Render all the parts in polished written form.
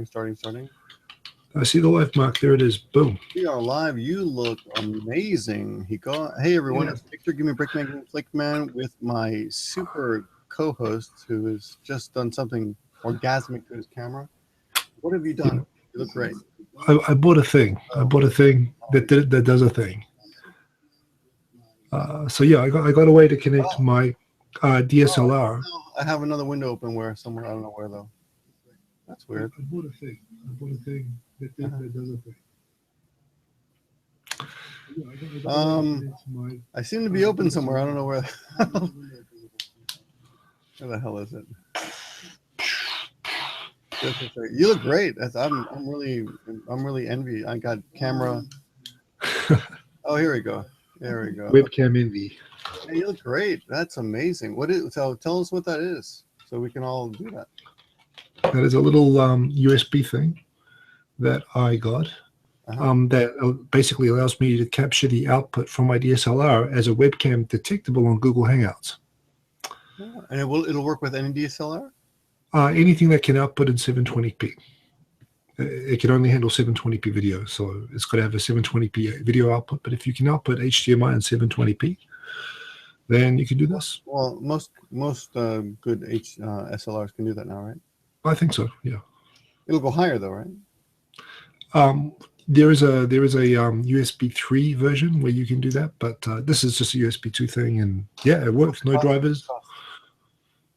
Starting. I see the live mark. There it is. Boom. We are live. You look amazing, Hiko. Hey, everyone. Yeah. It's Victor, Breakman, Flickman, with my super co-host who has just done something orgasmic to his camera. What have you done? You look great. I bought a thing. I bought a thing that does a thing. So yeah, I got a way to connect my DSLR. I have another window open somewhere. I don't know where though. That's weird. I bought a thing. That does a thing. I seem to be open somewhere. I don't know where. Where the hell is it? You look great. I'm really envy. I got camera. Oh, here we go. There we go. Webcam envy. Hey, you look great. That's amazing. So tell us what that is, so we can all do that. That is a little USB thing that I got. That basically allows me to capture the output from my DSLR as a webcam detectable on Google Hangouts. Oh, and it'll work with any DSLR? Anything that can output in 720p. It can only handle 720p video, so it's got to have a 720p video output. But if you can output HDMI in 720p, then you can do this. Well, most good SLRs can do that now, right? I think so. Yeah. It'll go higher though, right? There is a USB 3 version where you can do that, but this is just a USB 2 thing, and yeah, it works. No drivers.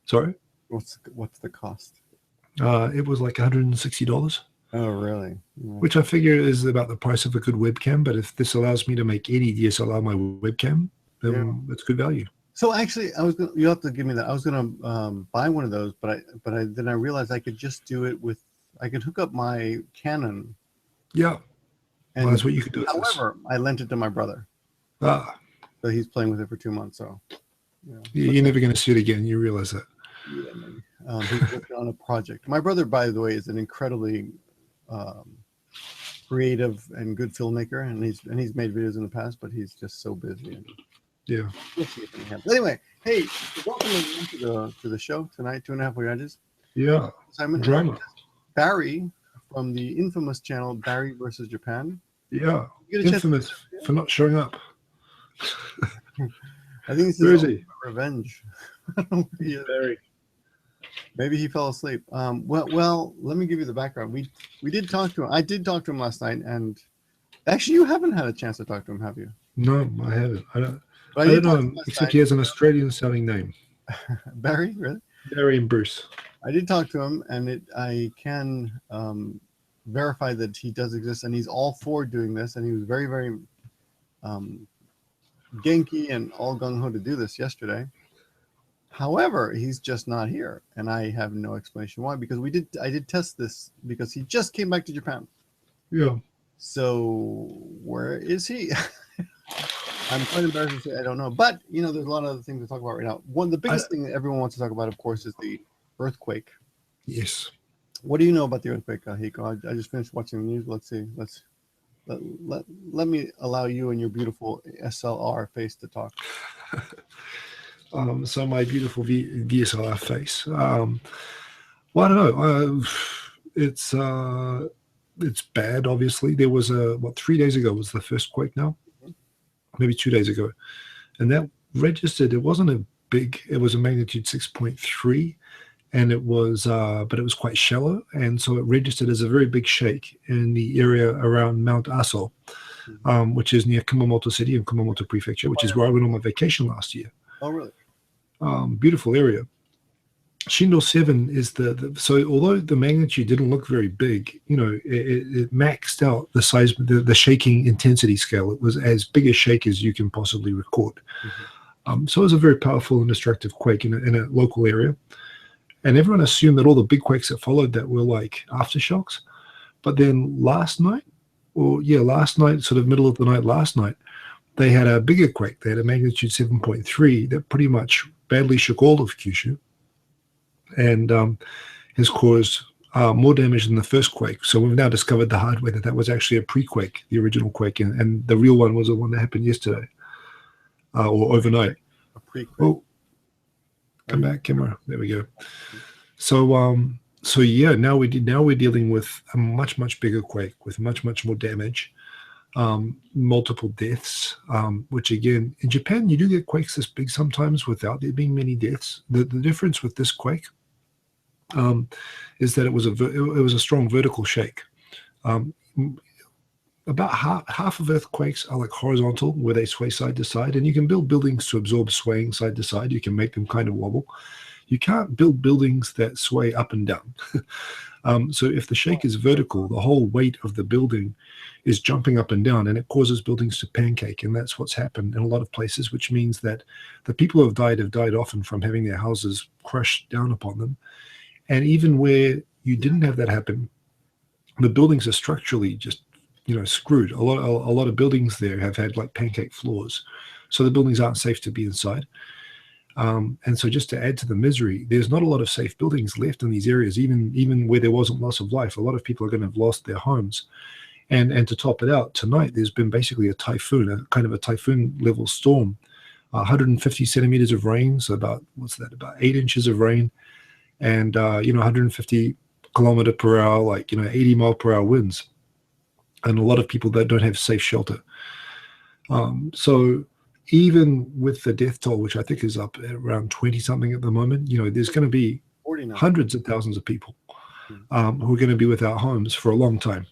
Sorry. What's the cost? It was like $160. Oh, really? Yeah. Which I figure is about the price of a good webcam. But if this allows me to make any DSLR my webcam, then that's good value. So actually, you have to give me that. I was gonna buy one of those, but then I realized I could just do it with. I could hook up my Canon. Yeah. And well, that's what you could do. However, I lent it to my brother. So he's playing with it for 2 months. So. You're never going to see it again. You realize that. Yeah, maybe. He's working on a project. My brother, by the way, is an incredibly creative and good filmmaker, and he's made videos in the past, but he's just so busy. Yeah. We'll see if it happens. Anyway, hey, welcome to the show tonight. 2.5 Oyajis. Yeah. Simon. Drama. Barry from the infamous channel Barry versus Japan. Yeah. Infamous for not showing up. I think this is revenge. Barry. Maybe he fell asleep. Well, let me give you the background. We did talk to him. I did talk to him last night, and actually, you haven't had a chance to talk to him, have you? No, I haven't. I don't know him, except he has an Australian-sounding name. Barry, really? Barry and Bruce. I did talk to him, and I can verify that he does exist, and he's all for doing this, and he was very, very genki and all gung-ho to do this yesterday. However, he's just not here, and I have no explanation why. Because I did test this because he just came back to Japan. Yeah. So where is he? I'm quite embarrassed to say I don't know, but there's a lot of other things to talk about right now. The biggest thing that everyone wants to talk about, of course, is the earthquake. Yes. What do you know about the earthquake, Hiko? I just finished watching the news. Let's see. Let me allow you and your beautiful SLR face to talk. So my beautiful DSLR face. Well, I don't know. It's bad. Obviously, there was 3 days ago was the first quake. Now, maybe 2 days ago, and that registered. It wasn't a big. It was a magnitude 6.3, and it was, but it was quite shallow, and so it registered as a very big shake in the area around Mount Aso, which is near Kumamoto City in Kumamoto Prefecture, which is where I went on my vacation last year. Oh, really? Beautiful area. Shindo 7 is so although the magnitude didn't look very big, it maxed out the size, the shaking intensity scale. It was as big a shake as you can possibly record. So it was a very powerful and destructive quake in a local area. And everyone assumed that all the big quakes that followed that were like aftershocks. But then last night, sort of middle of the night last night, they had a bigger quake. They had a magnitude 7.3 that pretty much badly shook all of Kyushu, and has caused more damage than the first quake. So we've now discovered the hard way that was actually a pre-quake, the original quake, and the real one was the one that happened yesterday or overnight. A pre-quake. Oh, come back, camera. There we go. So So yeah, now we're dealing with a much bigger quake with much more damage, multiple deaths. Which again, in Japan, you do get quakes this big sometimes without there being many deaths. The difference with this quake is that it was a strong vertical shake. Um, about half of earthquakes are like horizontal, where they sway side to side, and you can build buildings to absorb swaying side to side. You can make them kind of wobble. You can't build buildings that sway up and down. So if the shake is vertical, the whole weight of the building is jumping up and down, and it causes buildings to pancake. And that's what's happened in a lot of places, which means that the people who have died often from having their houses crushed down upon them. And even where you didn't have that happen, the buildings are structurally just, screwed. A lot of buildings there have had like pancake floors, so the buildings aren't safe to be inside. And so just to add to the misery, there's not a lot of safe buildings left in these areas, even where there wasn't loss of life. A lot of people are going to have lost their homes. And to top it out, tonight there's been basically a typhoon, a kind of a typhoon level storm, 150 centimeters of rain, so about 8 inches of rain, and 150 kilometer per hour, like 80 mile per hour winds, and a lot of people that don't have safe shelter. So even with the death toll, which I think is up at around 20 something at the moment, there's going to be 49. hundreds of thousands of people who are going to be without homes for a long time.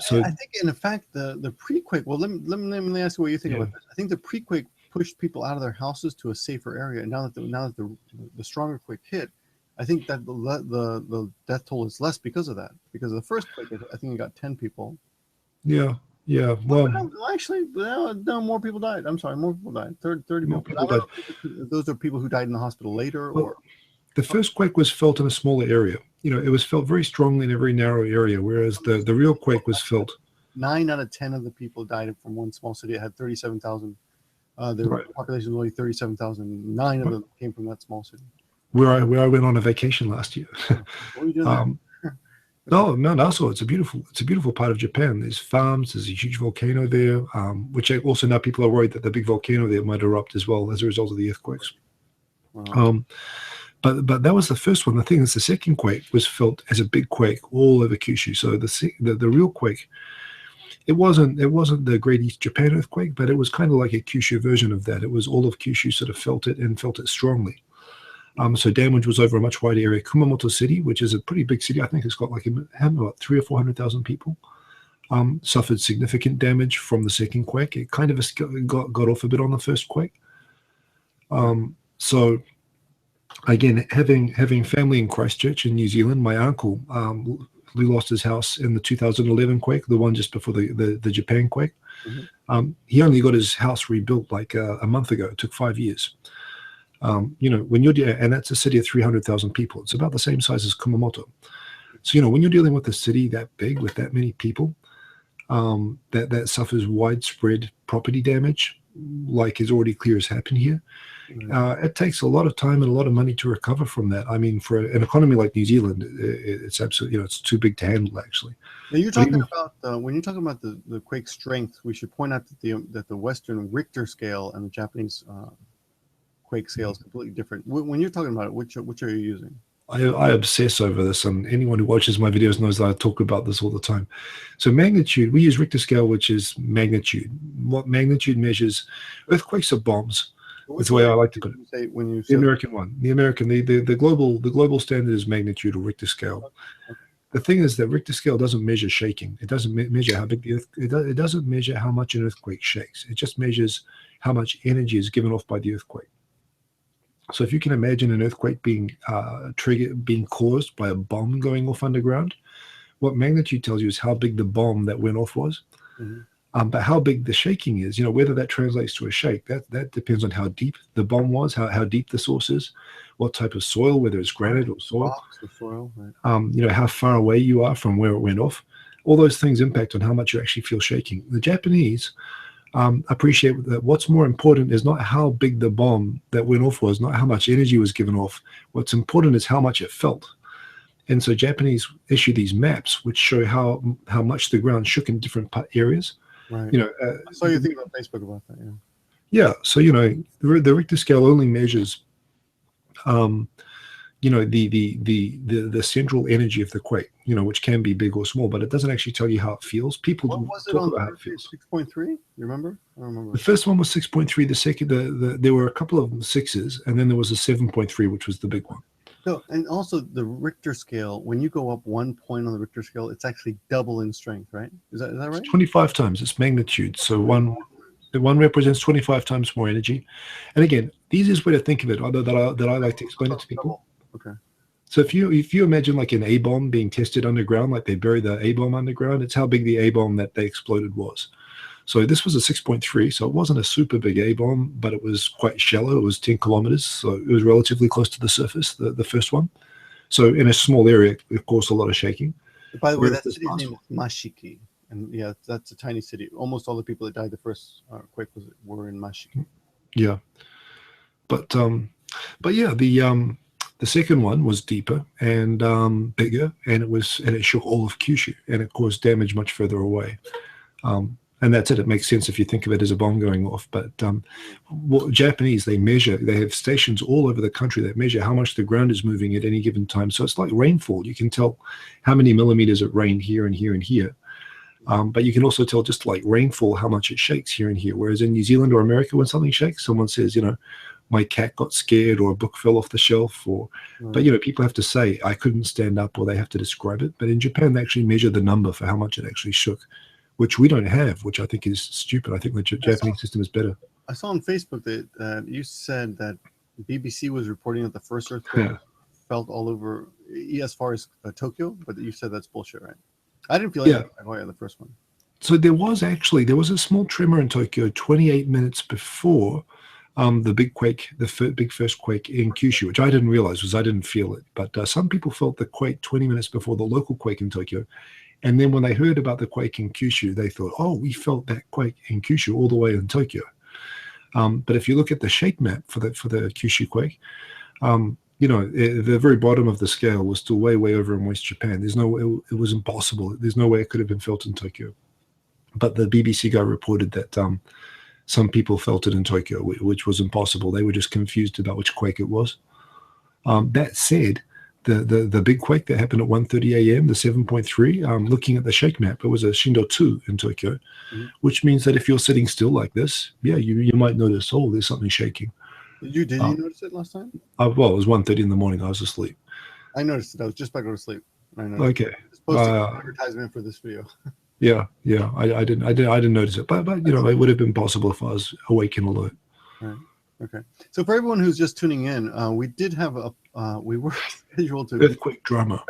So I think, in fact, the pre-quake. Well, let me ask you what you think about this. I think the pre-quake pushed people out of their houses to a safer area, and now that the stronger quake hit, I think that the death toll is less because of that. Because of the first quake, I think it got 10 people. Yeah. Well, actually, no, more people died. I'm sorry, more people died. 30 more people died. Those are people who died in the hospital later, or the first quake was felt in a smaller area. It was felt very strongly in a very narrow area, whereas the real quake was felt. 9 out of 10 of the people died from one small city. It had 37,000. The population was only 37,000. 9 of them came from that small city. Where I went on a vacation last year. What were you doing there? No, also it's a beautiful part of Japan. There's farms. There's a huge volcano there, which also now people are worried that the big volcano there might erupt as well as a result of the earthquakes. Wow. But that was the first one. The thing is, the second quake was felt as a big quake all over Kyushu. So the real quake, it wasn't the Great East Japan earthquake, but it was kind of like a Kyushu version of that. It was all of Kyushu sort of felt it strongly. So damage was over a much wider area. Kumamoto City, which is a pretty big city, I think it's got like about 300,000 or 400,000 people, suffered significant damage from the second quake. It kind of got off a bit on the first quake. So again, having family in Christchurch in New Zealand, my uncle he lost his house in the 2011 quake, the one just before the Japan quake. Mm-hmm. He only got his house rebuilt like a month ago. It took 5 years. When you're and that's a city of 300,000 people. It's about the same size as Kumamoto. So when you're dealing with a city that big with that many people, that suffers widespread property damage, like is already clear has happened here. It takes a lot of time and a lot of money to recover from that. I mean, for an economy like New Zealand, it's absolutely, it's too big to handle, actually. Now you're talking about when you're talking about the quake strength, we should point out that the Western Richter scale and the Japanese quake scale is completely different. When you're talking about it, which are you using? I obsess over this, and anyone who watches my videos knows that I talk about this all the time. So magnitude, we use Richter scale, which is magnitude. What magnitude measures? Earthquakes are bombs. That's the way I like to put it. The American one, the global standard is magnitude or Richter scale. Okay. The thing is that Richter scale doesn't measure shaking. It doesn't measure how big the earth. It doesn't measure how much an earthquake shakes. It just measures how much energy is given off by the earthquake. So if you can imagine an earthquake being caused by a bomb going off underground, what magnitude tells you is how big the bomb that went off was. Mm-hmm. But how big the shaking is, whether that translates to a shake, that depends on how deep the bomb was, how deep the source is, what type of soil, whether it's granite or soil, rocks or soil, right. How far away you are from where it went off. All those things impact on how much you actually feel shaking. The Japanese appreciate that what's more important is not how big the bomb that went off was, not how much energy was given off. What's important is how much it felt. And so Japanese issue these maps which show how much the ground shook in different areas. Right. I saw you think on Facebook about that. Yeah. Yeah. So the Richter scale only measures you know, the central energy of the quake, you know, which can be big or small, but it doesn't actually tell you how it feels. People What was it talk on about the how it feels. 6.3? You remember? I don't remember. The first one was 6.3. The second, there were a couple of sixes, and then there was a 7.3, which was the big one. So, and also the Richter scale, when you go up 1 point on the Richter scale, it's actually double in strength, right? Is that right? It's 25 times its magnitude. So one represents 25 times more energy. And again, the easiest way to think of it, although that I like to explain it to people. Okay. So if you imagine like an A bomb being tested underground, like they bury the A bomb underground, it's how big the A bomb that they exploded was. So this was a 6.3, so it wasn't a super big A bomb, but it was quite shallow. It was 10 kilometers, so it was relatively close to the surface, the first one. So in a small area, it caused a lot of shaking. By the way, that city's name is Mashiki. And yeah, that's a tiny city. Almost all the people that died the first quake were in Mashiki. Yeah. But yeah, the second one was deeper and bigger, and it shook all of Kyushu, and it caused damage much further away. And that's it. It makes sense if you think of it as a bomb going off. But Japanese, they have stations all over the country that measure how much the ground is moving at any given time. So it's like rainfall. You can tell how many millimeters it rained here and here and here. But you can also tell just like rainfall how much it shakes here and here. Whereas in New Zealand or America, when something shakes, someone says, you know, my cat got scared or a book fell off the shelf. But, you know, people have to say, I couldn't stand up, or they have to describe it. But in Japan, they actually measure the number for how much it actually shook, which we don't have, which I think is stupid. I think the Japanese system is better. I saw on Facebook that you said that BBC was reporting that the first earthquake felt all over, as far as Tokyo, but you said that's bullshit, right? I didn't feel like the first one. So there was a small tremor in Tokyo 28 minutes before the big quake, big first quake in Kyushu, which I didn't realize because I didn't feel it. But some people felt the quake 20 minutes before the local quake in Tokyo. And then when they heard about the quake in Kyushu, they thought, oh, we felt that quake in Kyushu all the way in Tokyo. But if you look at the shake map for the Kyushu quake, you know, the very bottom of the scale was still way, way over in West Japan. It was impossible. There's no way it could have been felt in Tokyo. But the BBC guy reported that some people felt it in Tokyo, which was impossible. They were just confused about which quake it was. That said, the big quake that happened at 1:30 a.m., the 7.3, looking at the shake map, it was a Shindo 2 in Tokyo, which means that if you're sitting still like this, you might notice, oh, there's something shaking. Did you notice it last time? Well, it was 1:30 in the morning. I was asleep. I noticed it. I was just about to go to sleep. Okay. It's posting an advertisement for this video. Yeah. I didn't notice it, but you know, it would have been possible if I was awake and alert. Right. Okay. So for everyone who's just tuning in, we did have we were scheduled to earthquake drama.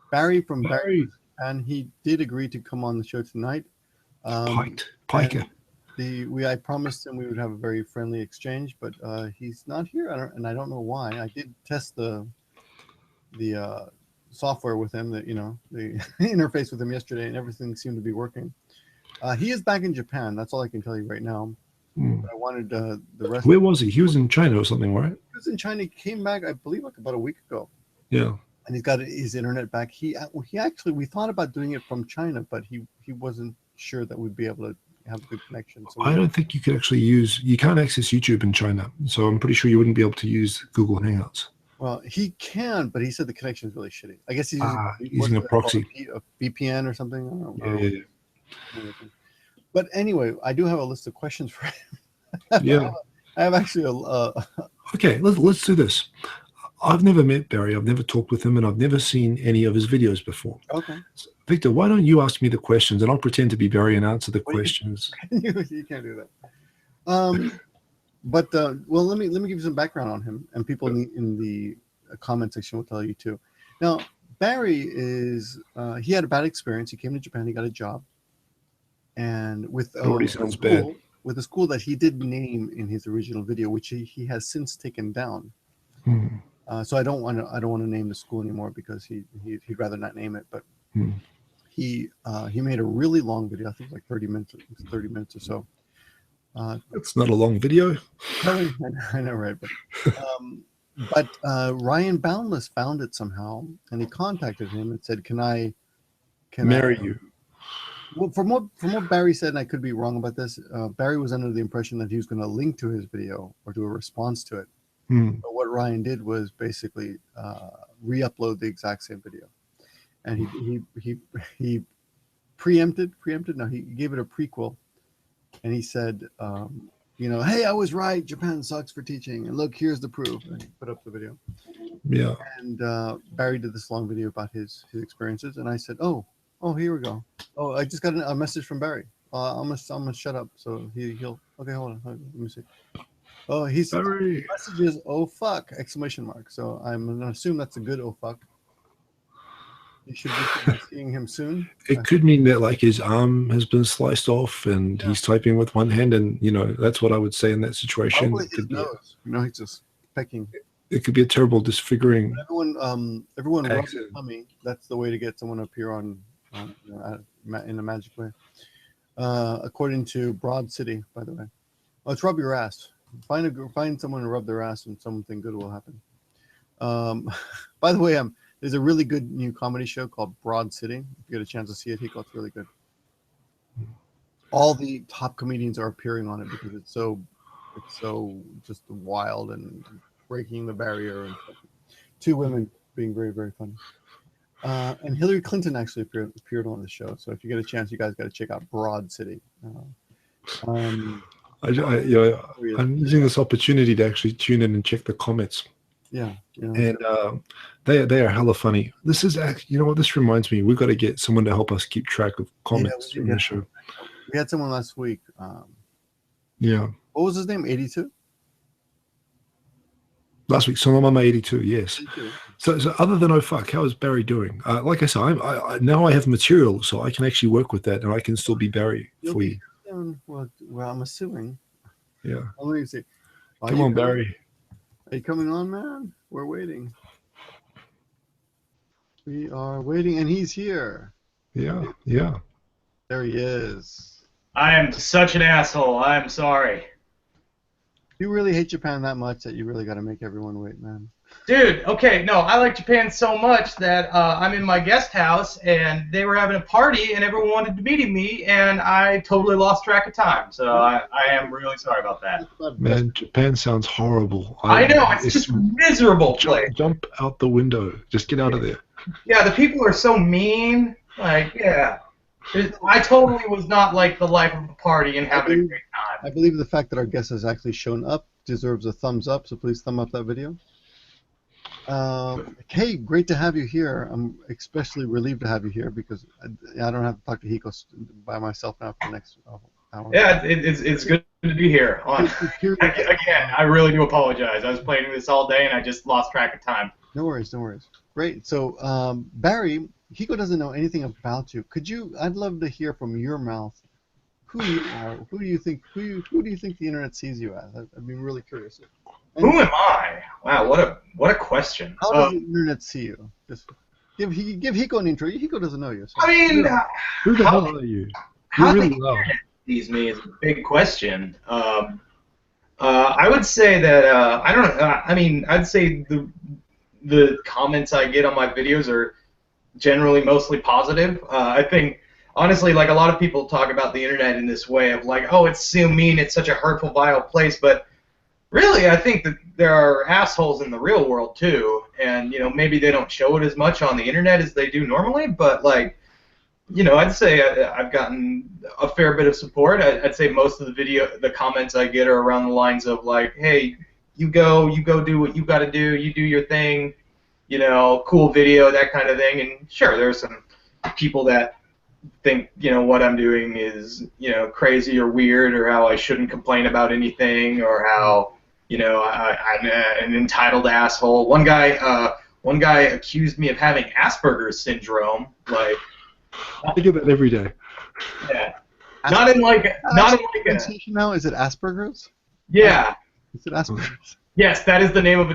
Barry from Barry, and he did agree to come on the show tonight. Piker. I promised him we would have a very friendly exchange, but he's not here, and I don't know why. I did test the software with him, the interface with him yesterday, and everything seemed to be working. He is back in Japan. That's all I can tell you right now. I wanted the rest. Where was he? He was in China or something, right? He was in China. He came back, I believe, like about a week ago. Yeah. And he's got his internet back. He actually, we thought about doing it from China, but he wasn't sure that we'd be able to have a good connection. So I don't think you could actually you can't access YouTube in China, so I'm pretty sure you wouldn't be able to use Google Hangouts. Well, he can, but he said the connection is really shitty. I guess he's using a proxy, a VPN or something. I don't know. Yeah. But anyway, I do have a list of questions for him. Yeah. I have actually Okay, let's do this. I've never met Barry. I've never talked with him, and I've never seen any of his videos before. Okay. So, Victor, why don't you ask me the questions, and I'll pretend to be Barry and answer the questions. You can't do that. But let me give you some background on him, and people in the comment section will tell you too. Now, Barry he had a bad experience. He came to Japan. He got a job, and with already sounds bad. With a school that he did name in his original video, which he has since taken down. So I don't want to name the school anymore because he'd rather not name it. But he made a really long video. I think it was like 30 minutes or so. It's not a long video. I know, right? But Ryan Boundless found it somehow, and he contacted him and said, "Can I marry you?" Well, from what Barry said, and I could be wrong about this, Barry was under the impression that he was going to link to his video or do a response to it. But what Ryan did was basically re-upload the exact same video, and he preempted. No, he gave it a prequel, and he said, you know, hey, I was right. Japan sucks for teaching, and look, here's the proof. And he put up the video. Yeah. And Barry did this long video about his experiences, and I said, oh, here we go. Oh, I just got a message from Barry. I'm gonna shut up. So he'll. Okay, hold on. Let me see. Oh, he's Barry. message is oh fuck exclamation mark. So I'm gonna assume that's a good oh fuck. You should be seeing him soon. It could mean that like his arm has been sliced off and he's typing with one hand, and you know that's what I would say in that situation. Probably his nose. You know, he's just pecking. It could be a terrible disfiguring. Everyone rubs their tummy. That's the way to get someone to appear on in a magic way. According to Broad City, by the way. Oh, it's rub your ass. Find someone to rub their ass, and something good will happen. By the way, there's a really good new comedy show called Broad City. If you get a chance to see it, Hiko, it's really good. All the top comedians are appearing on it because it's so just wild and breaking the barrier. And two women being very, very funny. And Hillary Clinton actually appeared on the show. So if you get a chance, you guys got to check out Broad City. I'm using this opportunity to actually tune in and check the comments. Yeah. And they are hella funny. This is actually, you know what this reminds me? We've got to get someone to help us keep track of comments in the show. We had someone last week. Yeah. What was his name? 82? Last week, Solomama 82, yes. 82. So other than oh fuck, how is Barry doing? Like I said, now I have material, so I can actually work with that, and I can still be Barry for you. Well, I'm assuming. Yeah. Let me see. Come on, Barry. Are you coming on, man? We're waiting. We are waiting, and he's here. Yeah. There he is. I am such an asshole. I'm sorry. You really hate Japan that much that you really got to make everyone wait, man. Dude, okay, no, I like Japan so much that I'm in my guest house, and they were having a party, and everyone wanted to meet me, and I totally lost track of time. So I am really sorry about that. Man, Japan sounds horrible. I know, it's just miserable place. Jump out the window. Just get out of there. Yeah, the people are so mean. Like, yeah. I totally was not like the life of a party and having a great time. I believe the fact that our guest has actually shown up deserves a thumbs up, so please thumb up that video. Hey, great to have you here. I'm especially relieved to have you here because I don't have to talk to Hiko by myself now for the next hour. Yeah, it's good to be here. Again, I really do apologize. I was playing this all day and I just lost track of time. No worries. Great. So, Barry, Hiko doesn't know anything about you. I'd love to hear from your mouth who you are. Who do you think the internet sees you as? I'd be really curious. Who am I? Wow, what a question. How does the internet see you? Just give Hiko an intro. Hiko doesn't know you. So. I mean, who the hell are you? How really the internet sees me is a big question. I would say that I don't know. I mean, I'd say the comments I get on my videos are generally mostly positive. I think, honestly, like a lot of people talk about the internet in this way of like, oh, it's so mean, it's such a hurtful, vile place, but really, I think that there are assholes in the real world too, and maybe they don't show it as much on the internet as they do normally, but like, I'd say I've gotten a fair bit of support. I'd say most of the comments I get are around the lines of like, hey, you go do what you got to do, you do your thing, cool video, that kind of thing. And sure, there's some people that think what I'm doing is crazy or weird, or how I shouldn't complain about anything, or how I'm an entitled asshole. One guy accused me of having Asperger's syndrome. Like, I get that every day. Yeah. Not in like a. Now is it Asperger's? Yeah. Is it Asperger's? Yes, that is the name of a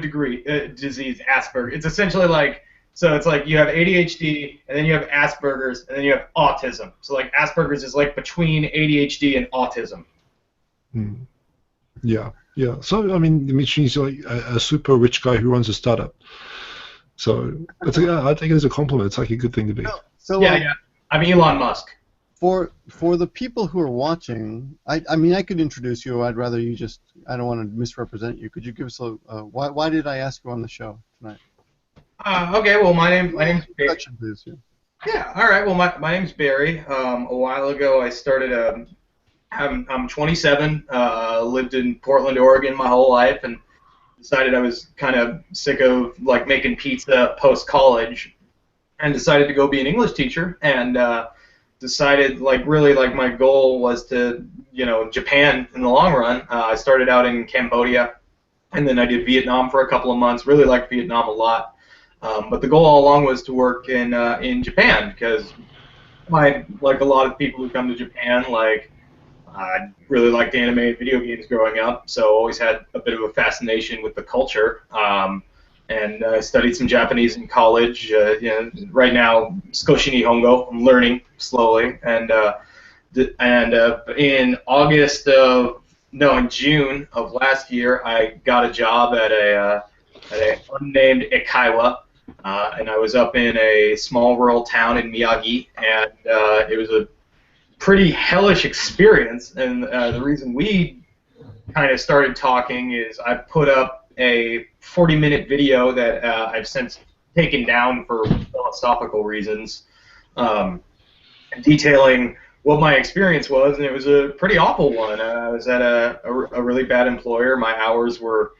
disease, Asperger. It's essentially like, so it's like you have ADHD, and then you have Asperger's, and then you have autism. So like Asperger's is like between ADHD and autism. Yeah. So I mean, she's like a super rich guy who runs a startup. So I take it as a compliment. It's like a good thing to be. So yeah. I'm Elon Musk. For the people who are watching, I mean, I could introduce you. I'd rather you just. I don't want to misrepresent you. Could you give us a why did I ask you on the show tonight? Okay. Well, my name's Barry. Introduction, please. Yeah. All right. Well, my name's Barry. A while ago, I started. I'm 27. Lived in Portland, Oregon, my whole life, and decided I was kind of sick of like making pizza post college, and decided to go be an English teacher. And decided really my goal was to Japan in the long run. I started out in Cambodia, and then I did Vietnam for a couple of months. Really liked Vietnam a lot, but the goal all along was to work in Japan, because like a lot of people who come to Japan, I really liked animated video games growing up, so always had a bit of a fascination with the culture. And I studied some Japanese in college. Right now, Skoshi Nihongo, I'm learning slowly. And in June of last year, I got a job at a unnamed eikaiwa, and I was up in a small rural town in Miyagi, and it was a pretty hellish experience. And the reason we kind of started talking is I put up a 40-minute video that I've since taken down for philosophical reasons, detailing what my experience was, and it was a pretty awful one. I was at a really bad employer. My hours were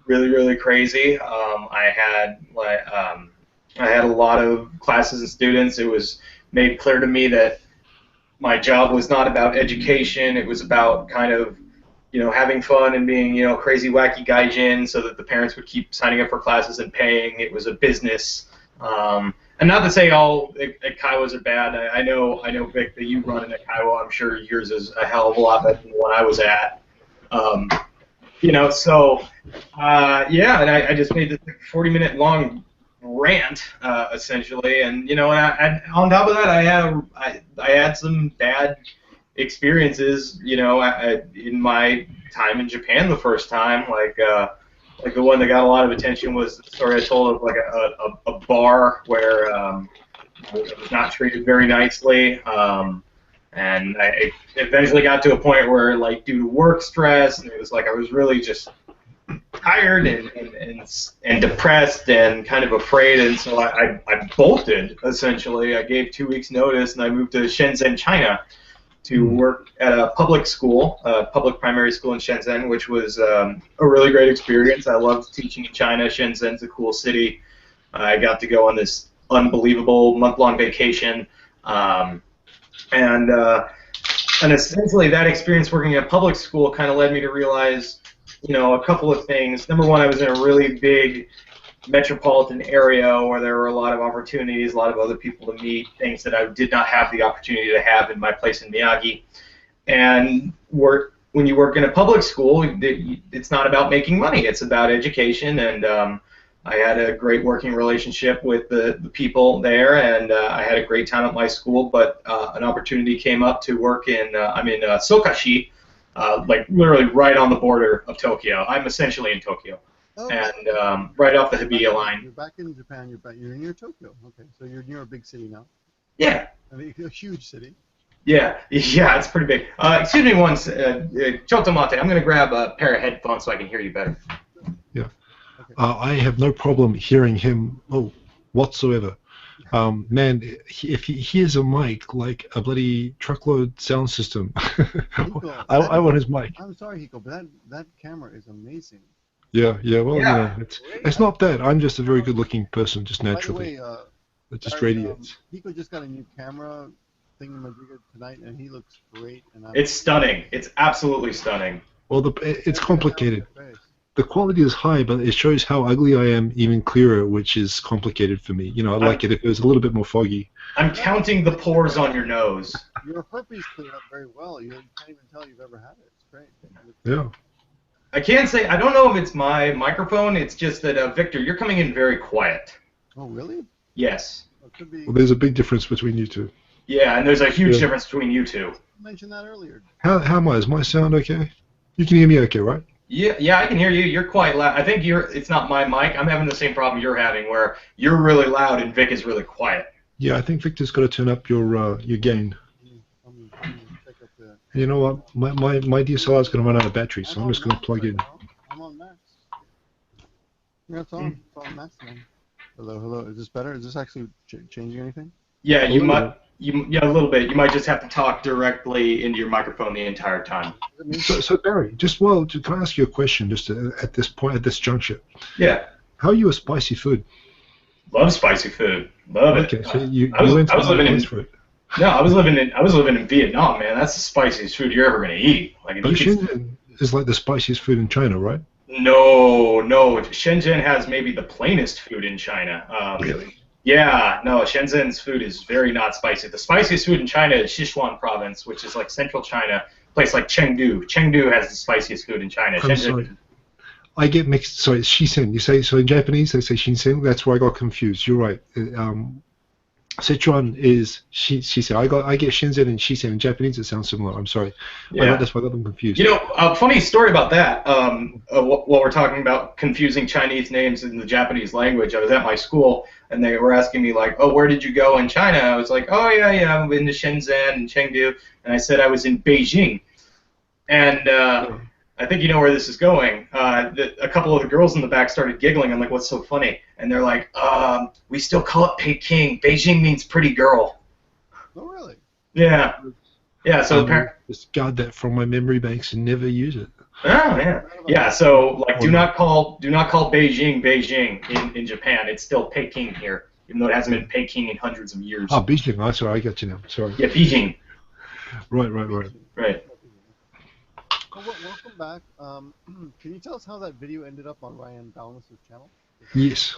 really, really crazy. I had a lot of classes and students. It was made clear to me that my job was not about education. It was about kind of having fun and being, crazy, wacky gaijin, so that the parents would keep signing up for classes and paying. It was a business. And not to say all eikaiwas are bad. I know, Vic, that you run an eikaiwa. I'm sure yours is a hell of a lot better than the one I was at. And I just made this 40-minute long rant, essentially. And, and on top of that, I had some bad experiences, in my time in Japan the first time. Like the one that got a lot of attention was the story I told of a bar where I was not treated very nicely, and I eventually got to a point where, due to work stress, and it was I was really just tired and depressed and kind of afraid, and so I bolted, essentially. I gave 2 weeks notice, and I moved to Shenzhen, China, to work at a public school, a public primary school in Shenzhen, which was a really great experience. I loved teaching in China. Shenzhen's a cool city. I got to go on this unbelievable month-long vacation, and essentially that experience working at public school kind of led me to realize, a couple of things. Number one, I was in a really big metropolitan area where there were a lot of opportunities, a lot of other people to meet, things that I did not have the opportunity to have in my place in Miyagi. And when you work in a public school, it's not about making money, it's about education. And I had a great working relationship with the people there, and I had a great time at my school, but an opportunity came up to work in, I'm in Sokashi, literally right on the border of Tokyo. I'm essentially in Tokyo. Oh. And right off the Hibiya line. You're back in Japan. You're near Tokyo. Okay, so you're near a big city now. Yeah. I mean, a huge city. Yeah, it's pretty big. Excuse me once, Chotomate. I'm going to grab a pair of headphones so I can hear you better. Yeah. Okay. I have no problem hearing him whatsoever. Man, if he hears a mic like a bloody truckload sound system, Hiko, I want his mic. I'm sorry, Hiko, but that camera is amazing. Yeah, well, it's not that. I'm just a very good-looking person, just naturally. By the way, it just radiates. Hiko just got a new camera thingamajigger tonight, and he looks great. And it's stunning. It's absolutely stunning. Well, it's complicated. The quality is high, but it shows how ugly I am even clearer, which is complicated for me. I'd like it if it was a little bit more foggy. I'm counting the pores on your nose. Your herpes cleared up very well. You can't even tell you've ever had it. It's great. Yeah. I can't say, I don't know if it's my microphone, it's just that, Victor, you're coming in very quiet. Oh, really? Yes. Well, there's a big difference between you two. Yeah, and there's a huge difference between you two. You mentioned that earlier. How am I? Is my sound okay? You can hear me okay, right? Yeah, I can hear you. You're quite loud. I think it's not my mic. I'm having the same problem you're having, where you're really loud and Vic is really quiet. Yeah, I think Victor's got to turn up your gain. You know what? My DSLR is going to run out of battery, so I'm just going to plug in. I'm on max. Yeah, it's on. It's on max now. Hello, hello. Is this better? Is this actually changing anything? Yeah, yeah, a little bit. You might just have to talk directly into your microphone the entire time. So Barry, can I ask you a question just at this point, at this juncture? Yeah. How are you with spicy food? Love spicy food. Love it. Okay, so you I was living in for it. No, I was living in Vietnam, man. That's the spiciest food you're ever gonna eat. Like, but Shenzhen is like the spiciest food in China, right? No. Shenzhen has maybe the plainest food in China. Really? Yeah, no, Shenzhen's food is very not spicy. The spiciest food in China is Sichuan province, which is like central China. A place like Chengdu. Chengdu has the spiciest food in China. I'm sorry. I get mixed. Sorry, it's Shisen. You say so in Japanese. They say Shisen. That's where I got confused. You're right. Sichuan is Shisen. I get Shenzhen and Shisen. In Japanese, it sounds similar. I'm sorry. Yeah. That's why I got them confused. You know, funny story about that. While we're talking about confusing Chinese names in the Japanese language, I was at my school and they were asking me like, "Oh, where did you go in China?" I was like, "Oh yeah, I've been to Shenzhen and Chengdu," and I said I was in Beijing, and I think you know where this is going. A couple of the girls in the back started giggling. I'm like, "What's so funny?" And they're like, "We still call it Peking. Beijing means pretty girl." Oh really? Yeah. Yeah. So just guard that from my memory banks and never use it. Oh yeah. Yeah. So like, do not call Beijing in Japan. It's still Peking here, even though it hasn't been Peking in hundreds of years. Oh, Beijing. Oh, sorry, I got you now. Sorry. Yeah, Beijing. Right. Well, welcome back. Can you tell us how that video ended up on Ryan Boundless's channel? Yes.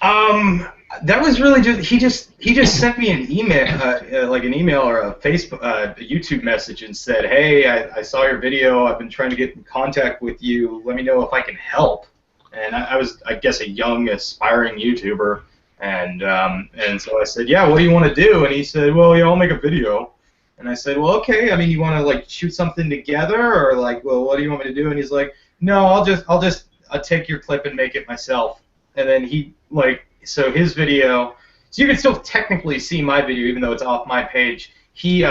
That was really he just sent me an email, like an email or a Facebook, a YouTube message, and said, "Hey, I saw your video. I've been trying to get in contact with you. Let me know if I can help." And I was, I guess, a young aspiring YouTuber, and so I said, "Yeah, what do you want to do?" And he said, "Well, yeah, I'll make a video." And I said, "Well, okay. I mean, you want to like shoot something together, or like, well, what do you want me to do?" And he's like, "No, I'll take your clip and make it myself." And then so his video, so you can still technically see my video even though it's off my page. He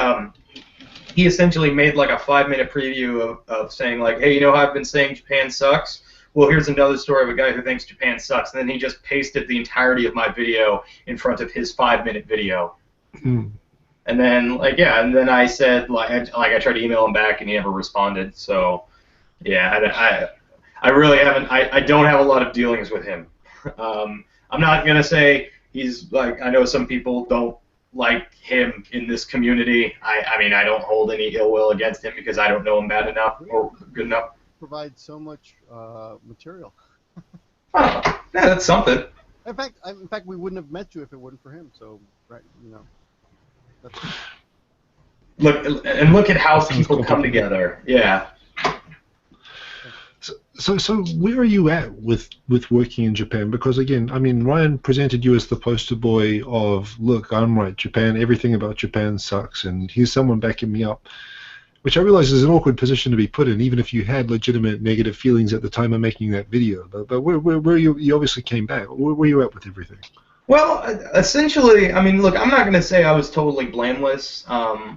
essentially made like a 5-minute preview of saying like, "Hey, you know how I've been saying Japan sucks? Well, here's another story of a guy who thinks Japan sucks." And then he just pasted the entirety of my video in front of his 5-minute video. And then and then I said I tried to email him back and he never responded. So yeah, I really haven't. I don't have a lot of dealings with him. I'm not gonna say he's like, I know some people don't like him in this community. I mean, I don't hold any ill will against him because I don't know him bad enough or good enough. Provide so much material. Oh, yeah, that's something. In fact, we wouldn't have met you if it wasn't for him. So, right, you know. Look at how people come together. Yeah. So where are you at with working in Japan? Because again, I mean, Ryan presented you as the poster boy of, look, I'm right, Japan, everything about Japan sucks, and here's someone backing me up, which I realize is an awkward position to be put in, even if you had legitimate negative feelings at the time of making that video. But where you obviously came back. Where were you at with everything? Well, essentially, I mean, look, I'm not going to say I was totally blameless. I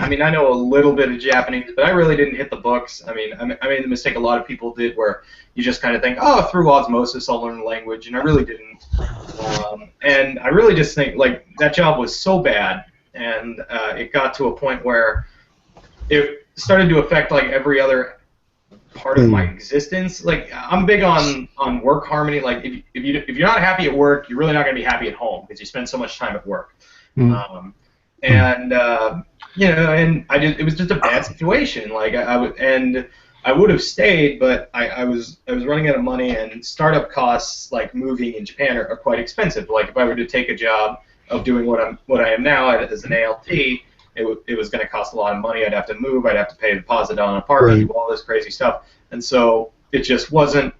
mean, I know a little bit of Japanese, but I really didn't hit the books. I mean, I made the mistake a lot of people did where you just kind of think, oh, through osmosis I'll learn the language, and I really didn't. And I really just think, like, that job was so bad, and it got to a point where it started to affect, like, every other part of my existence. Like, I'm big on work harmony. Like, if you're not happy at work, you're really not going to be happy at home because you spend so much time at work. You know, and it was just a bad situation. Like, I would have stayed, but I was running out of money, and startup costs, like moving in Japan, are quite expensive. Like, if I were to take a job of doing what I am now as an ALT, it was going to cost a lot of money. I'd have to move. I'd have to pay a deposit on an apartment, do all this crazy stuff, and so it just wasn't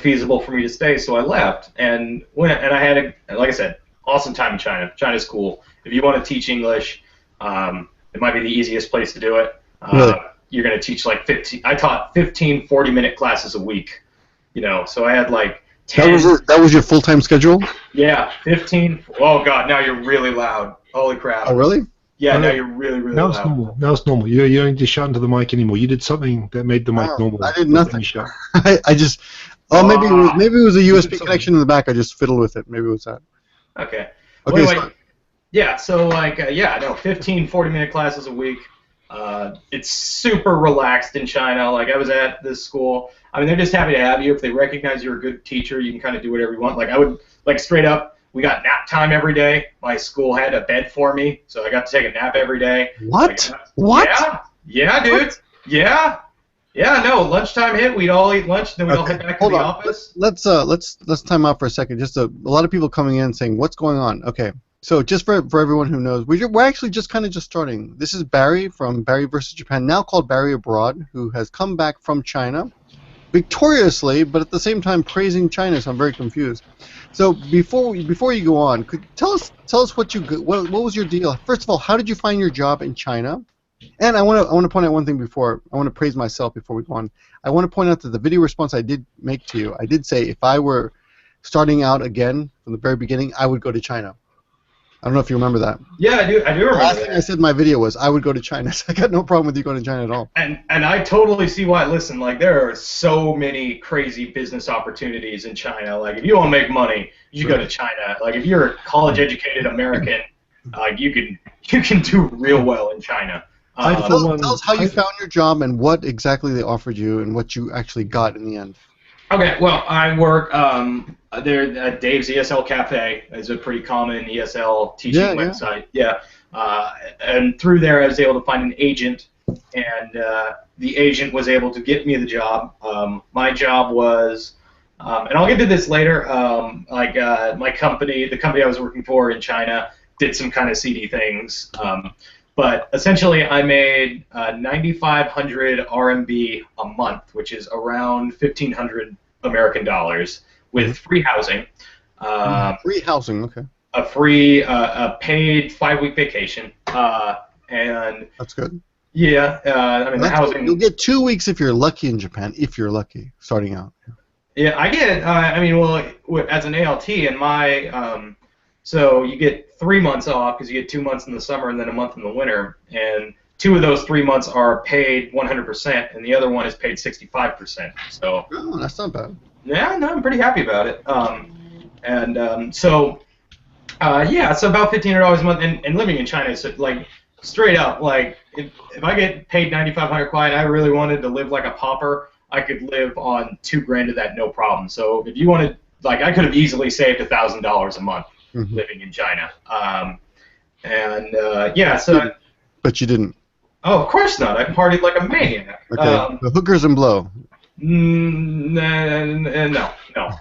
feasible for me to stay. So I left and went, and I had like I said, awesome time in China. China's cool. If you want to teach English, it might be the easiest place to do it. You're going to teach like 15. I taught 15 40-minute classes a week. You know, so I had like 10. That was your full-time schedule? Yeah, 15. Oh God, now you're really loud. Holy crap. Oh really? Yeah, now you're really, really now loud. it's normal. Now it's normal. You don't just shout into the mic anymore. You did something that made the mic normal. I did nothing. You shout. I just. Oh, maybe it was a USB connection in the back. I just fiddled with it. Maybe it was that. Okay. Okay. Well, anyway, yeah. So like, 15, 40-minute classes a week. It's super relaxed in China. Like I was at this school. I mean, they're just happy to have you. If they recognize you're a good teacher, you can kind of do whatever you want. Like I would, like straight up. We got nap time every day. My school had a bed for me, so I got to take a nap every day. What? What? Yeah, dude. Yeah. No, lunchtime hit. We'd all eat lunch, then we'd all head back to the office. Let's time out for a second. Just a lot of people coming in saying, "What's going on?" Okay, so just for everyone who knows, we're actually just starting. This is Barry from Barry versus Japan, now called Barry Abroad, who has come back from China victoriously, but at the same time praising China. So I'm very confused. So before you go on, could tell us what was your deal? First of all, how did you find your job in China? And I want to point out one thing before I want to praise myself before we go on. I want to point out that the video response I did make to you, I did say if I were starting out again from the very beginning, I would go to China. I don't know if you remember that. Yeah, I do remember the last thing I said in my video was I would go to China. So I got no problem with you going to China at all. And I totally see why. Listen, like there are so many crazy business opportunities in China. Like if you want to make money, you should go to China. Like if you're a college-educated American, you can do real well in China. Tell us how you found your job and what exactly they offered you and what you actually got in the end. Okay, well, I work there at Dave's ESL Cafe. Is a pretty common ESL teaching website. Yeah. And through there, I was able to find an agent, and the agent was able to get me the job. My job was, and I'll get to this later. My company, the company I was working for in China, did some kind of seedy things. But essentially, I made 9,500 RMB a month, which is around 1,500 American dollars, with free housing. Free housing, okay. A paid 5-week vacation, and that's good. Yeah, I mean the housing. You'll get 2 weeks if you're lucky in Japan, if you're lucky starting out. Yeah, I get. I mean, well, as an ALT, and my so you get 3 months off because you get 2 months in the summer and then a month in the winter, and 2 of those 3 months are paid 100%, and the other one is paid 65%. So that's not bad. Yeah, no, I'm pretty happy about it. So about $1,500 a month, and living in China is like straight up like if I get paid 9,500 quiet, and I really wanted to live like a pauper, I could live on $2,000 of that no problem. So if you wanted, like, I could have easily saved $1,000 a month. Living in China, so. But you didn't. Oh, of course not. I partied like a maniac. Okay. The hookers and blow. No.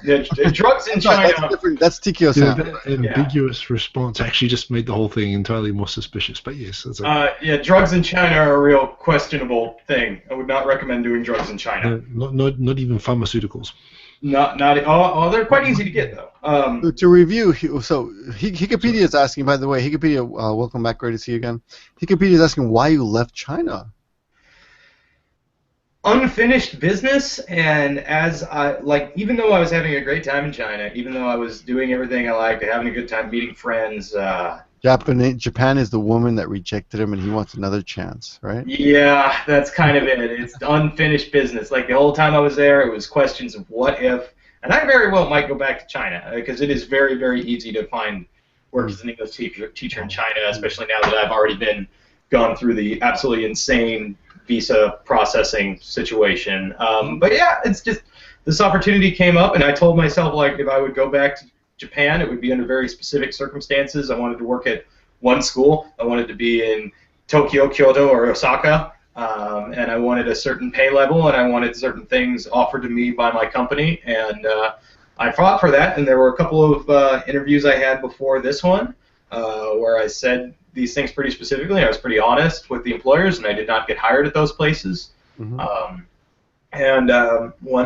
The drugs in China. That's different. That's Tikio sound. That ambiguous response actually just made the whole thing entirely more suspicious. But yes, that's drugs in China are a real questionable thing. I would not recommend doing drugs in China. Not even pharmaceuticals. They're quite easy to get though. To review, Wikipedia is asking. By the way, Wikipedia, welcome back. Great to see you again. Wikipedia is asking why you left China. Unfinished business, and even though I was having a great time in China, even though I was doing everything I liked, having a good time, meeting friends. Japan is the woman that rejected him, and he wants another chance, right? Yeah, that's kind of it. It's unfinished business. Like the whole time I was there, it was questions of what if, and I very well might go back to China because it is very, very easy to find work as an English teacher in China, especially now that I've already gone through the absolutely insane visa processing situation. But yeah, it's just this opportunity came up, and I told myself like if I would go back to Japan, it would be under very specific circumstances. I wanted to work at one school. I wanted to be in Tokyo, Kyoto, or Osaka, and I wanted a certain pay level, and I wanted certain things offered to me by my company, and I fought for that. And there were a couple of interviews I had before this one where I said these things pretty specifically. I was pretty honest with the employers, and I did not get hired at those places. One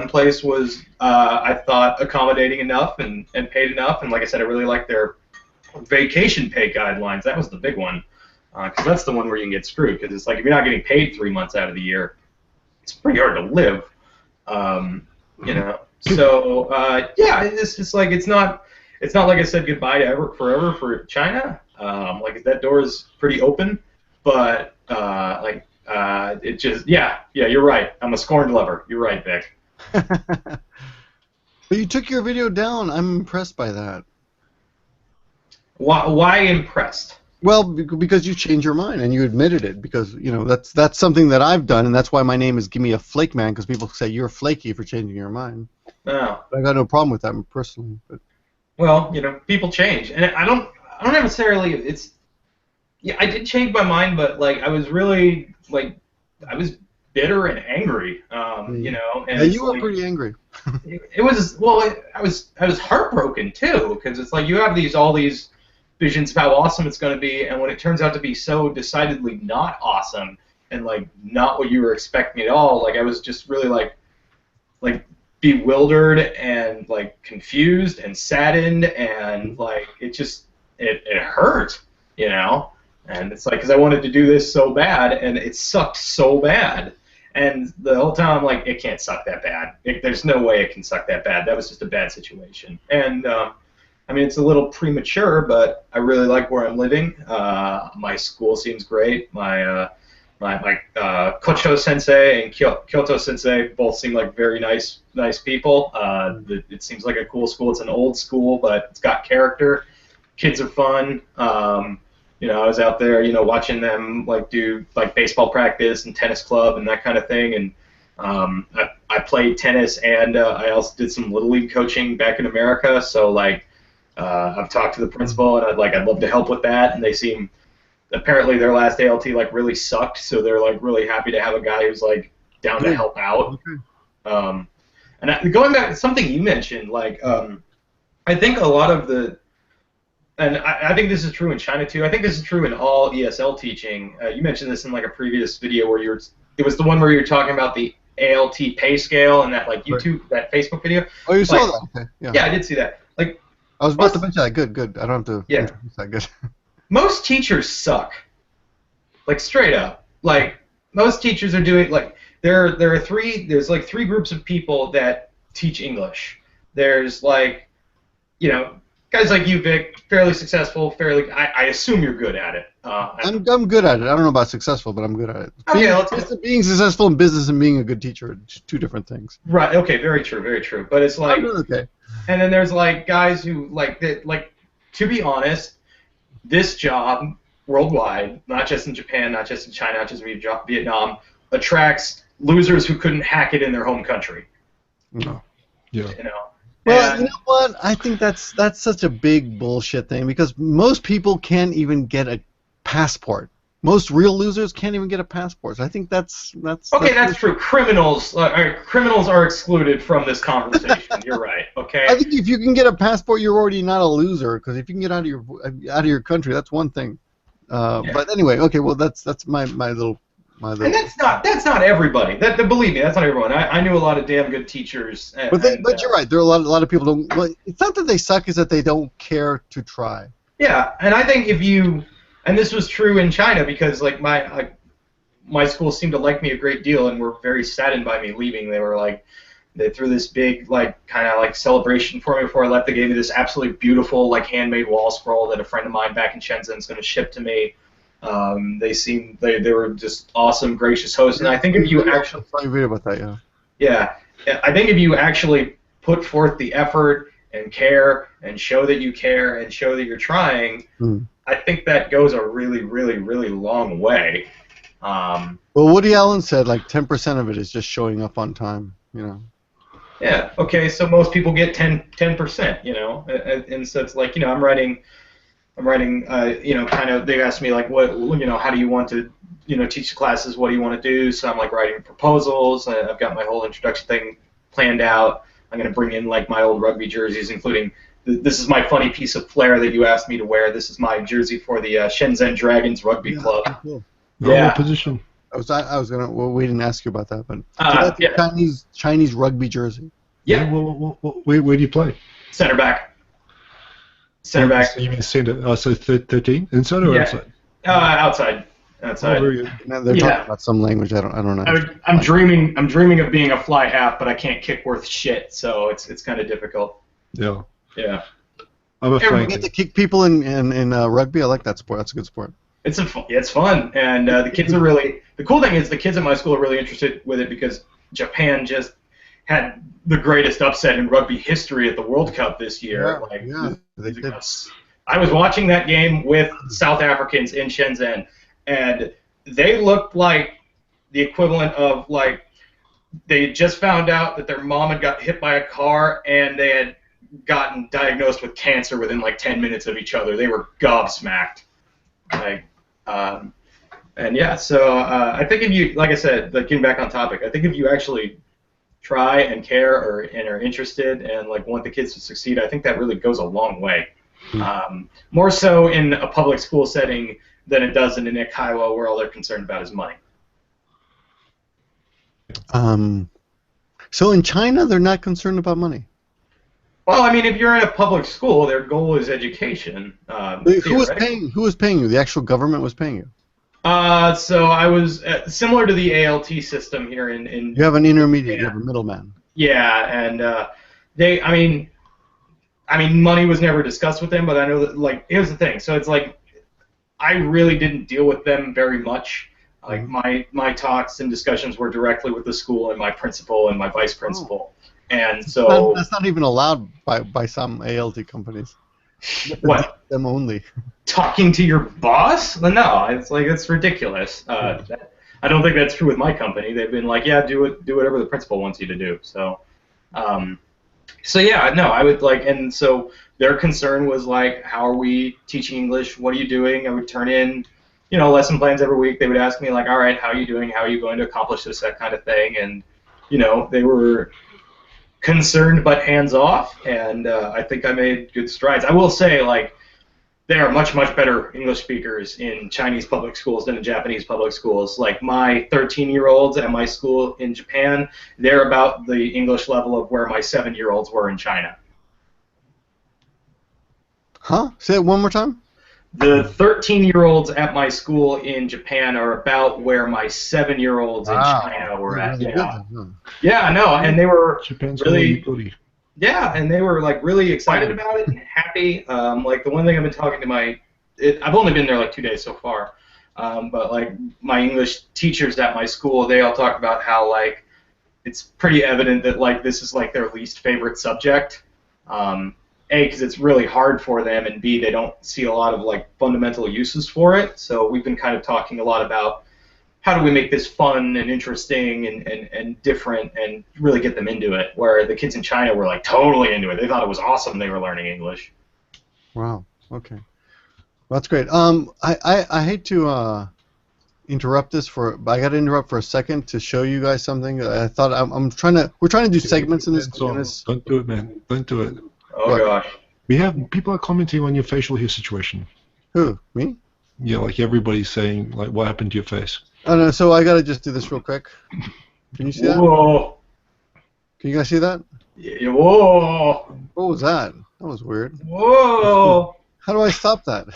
place was, I thought, accommodating enough and paid enough. And like I said, I really liked their vacation pay guidelines. That was the big one, because that's the one where you can get screwed. Because it's like if you're not getting paid 3 months out of the year, it's pretty hard to live. So, it's just like it's not. it's not like I said goodbye to forever for China. Like that door is pretty open, but it just you're right. I'm a scorned lover. You're right, Vic. But you took your video down. I'm impressed by that. Why impressed? Well, because you changed your mind and you admitted it. Because that's something that I've done, and that's why my name is Gimme-A-Flake-Man, because people say you're flaky for changing your mind. Oh. I got no problem with that personally. But. Well, people change, and I don't necessarily. I did change my mind, but like I was really I was bitter and angry, And yeah, you were pretty angry. it was I was heartbroken too, because it's like you have all these visions of how awesome it's going to be, and when it turns out to be so decidedly not awesome and like not what you were expecting at all, like I was just really like bewildered and like confused and saddened, and like it hurt, and it's like because I wanted to do this so bad and it sucked so bad, and the whole time I'm like, it can't suck that bad. There's no way it can suck that bad. That was just a bad situation, and I mean, it's a little premature, but I really like where I'm living. My school seems great. My Kocho Sensei and Kyoto Sensei both seem like very nice people. It seems like a cool school. It's an old school, but it's got character. Kids are fun. I was out there, watching them do baseball practice and tennis club and that kind of thing. And I played tennis, and I also did some little league coaching back in America. So I've talked to the principal, and I'd love to help with that. And they seem, apparently their last ALT really sucked, so they're really happy to have a guy who's down to help out. Okay. And going back to something you mentioned, I think a lot of and I think this is true in China too. I think this is true in all ESL teaching. You mentioned this in a previous video where it was the one where you were talking about the ALT pay scale and that YouTube, that Facebook video. Oh, you saw that? Okay. Yeah. Yeah, I did see that. I was about to mention that. Good. I don't have to. Yeah. That good. Most teachers suck. Straight up. Most teachers are doing there's three groups of people that teach English. There's guys like you, Vic, fairly successful, I assume you're good at it. I'm good at it. I don't know about successful, but I'm good at it. Being successful in business and being a good teacher are two different things. Right. Okay. Very true. Very true. But it's I'm doing okay. And then there's guys who to be honest, this job worldwide, not just in Japan, not just in China, not just in Vietnam, attracts losers who couldn't hack it in their home country. No. Yeah. Well, you know what? I think that's such a big bullshit thing, because most people can't even get a passport. Most real losers can't even get a passport. So I think that's okay. That's true. Criminals are excluded from this conversation. You're right. Okay. I think if you can get a passport, you're already not a loser, because if you can get out of your country, that's one thing. But anyway, okay. Well, that's my little. And that's not everybody. Believe me, that's not everyone. I knew a lot of damn good teachers. But you're right. There are a lot of people don't. Well, it's not that they suck; it's that they don't care to try. Yeah, and I think and this was true in China, because my school seemed to like me a great deal and were very saddened by me leaving. They threw this big kind of celebration for me before I left. They gave me this absolutely beautiful handmade wall scroll that a friend of mine back in Shenzhen is going to ship to me. They were just awesome, gracious hosts, and I think if you actually read about that, yeah, I think if you actually put forth the effort and care and show that you care and show that you're trying, I think that goes a really, really, really long way. Well, Woody Allen said 10% of it is just showing up on time, Yeah. Okay. So most people get 10%, and so it's I'm writing. Kind of, they asked me what, how do you want to, teach the classes? What do you want to do? So I'm writing proposals. I've got my whole introduction thing planned out. I'm going to bring in my old rugby jerseys, including this is my funny piece of flair that you asked me to wear. This is my jersey for the Shenzhen Dragons Rugby Club. Cool. Yeah. Position. I was gonna. Well, we didn't ask you about that, but that's Chinese rugby jersey. Yeah. Where do you play? Center back. Center back. So you mean center? So 13 inside or outside? Outside. Outside. Oh, very good. They're talking about some language. I don't know. I'm dreaming of being a fly half, but I can't kick worth shit, so it's kind of difficult. Yeah. Yeah. I'm a You get to kick people in rugby. I like that sport. That's a good sport. It's fun, and the kids are really. The cool thing is the kids at my school are really interested with it because Japan just had the greatest upset in rugby history at the World Cup this year. They did. I was watching that game with South Africans in Shenzhen, and they looked like the equivalent of like they just found out that their mom had got hit by a car and they had gotten diagnosed with cancer within like 10 minutes of each other. They were gobsmacked. And yeah, so I think if you, like I said, like getting back on topic, I think if you actually try and care and are interested and like want the kids to succeed, I think that really goes a long way. More so in a public school setting than it does in an Ikaiwa where all they're concerned about is money. So in China, they're not concerned about money. Well, I mean, if you're in a public school, their goal is education. Who was paying? Who was paying you? The actual government was paying you. So I was similar to the ALT system here in. You have an intermediate. You have a middleman. Yeah, and I mean, money was never discussed with them, but I know that like here's the thing. So it's like I really didn't deal with them very much. Like my talks and discussions were directly with the school and my principal and my vice principal. And so that's not even allowed by some ALT companies. What? Them only. Talking to your boss? No, it's like it's ridiculous. I don't think that's true with my company. They've been like, yeah, do whatever the principal wants you to do. So, yeah, no, I would like, and so their concern was like, how are we teaching English? What are you doing? I would turn in, lesson plans every week. They would ask me like, all right, how are you doing? How are you going to accomplish this, that kind of thing? And they were concerned but hands off, and I think I made good strides. I will say, like, there are much, much better English speakers in Chinese public schools than in Japanese public schools. Like, my 13-year-olds at my school in Japan, they're about the English level of where my 7-year-olds were in China. Huh? Say it one more time? The 13-year-olds at my school in Japan are about where my 7-year-olds in China were at. Yeah, I know, and they were really, yeah, and they were like really excited about it and happy. Like the one thing I've been talking to I've only been there like 2 days so far, but like my English teachers at my school, they all talk about how like it's pretty evident that like this is like their least favorite subject. A, because it's really hard for them, and B, they don't see a lot of like fundamental uses for it. So we've been kind of talking a lot about how do we make this fun and interesting and different and really get them into it, where the kids in China were like totally into it. They thought it was awesome they were learning English. Wow, okay. Well, that's great. I hate to interrupt this but I got to interrupt for a second to show you guys something. I thought we're trying to do segments in this. Don't do it, man. Don't do it. Oh gosh. People are commenting on your facial hair situation. Who? Me? Yeah, like everybody's saying, like, what happened to your face? Oh no, so I gotta just do this real quick. Can you see that? Whoa. Can you guys see that? Yeah, whoa. What was that? That was weird. Whoa. How do I stop that?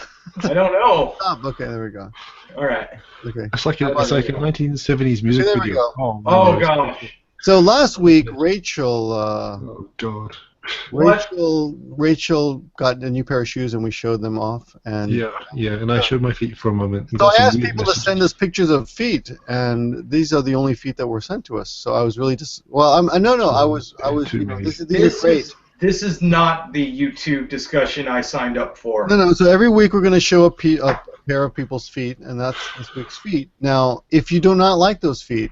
I don't know. Stop. Okay, there we go. All right. Okay. It's like a 1970s music there we video. go. Oh gosh. So last week, Rachel. Oh God. Rachel got a new pair of shoes and we showed them off. And yeah, and I showed my feet for a moment. So I asked people to send us pictures of feet, and these are the only feet that were sent to us. So I was really just I was these are great. This is not the YouTube discussion I signed up for. No. So every week we're going to show a pair of people's feet, and that's this week's feet. Now, if you do not like those feet,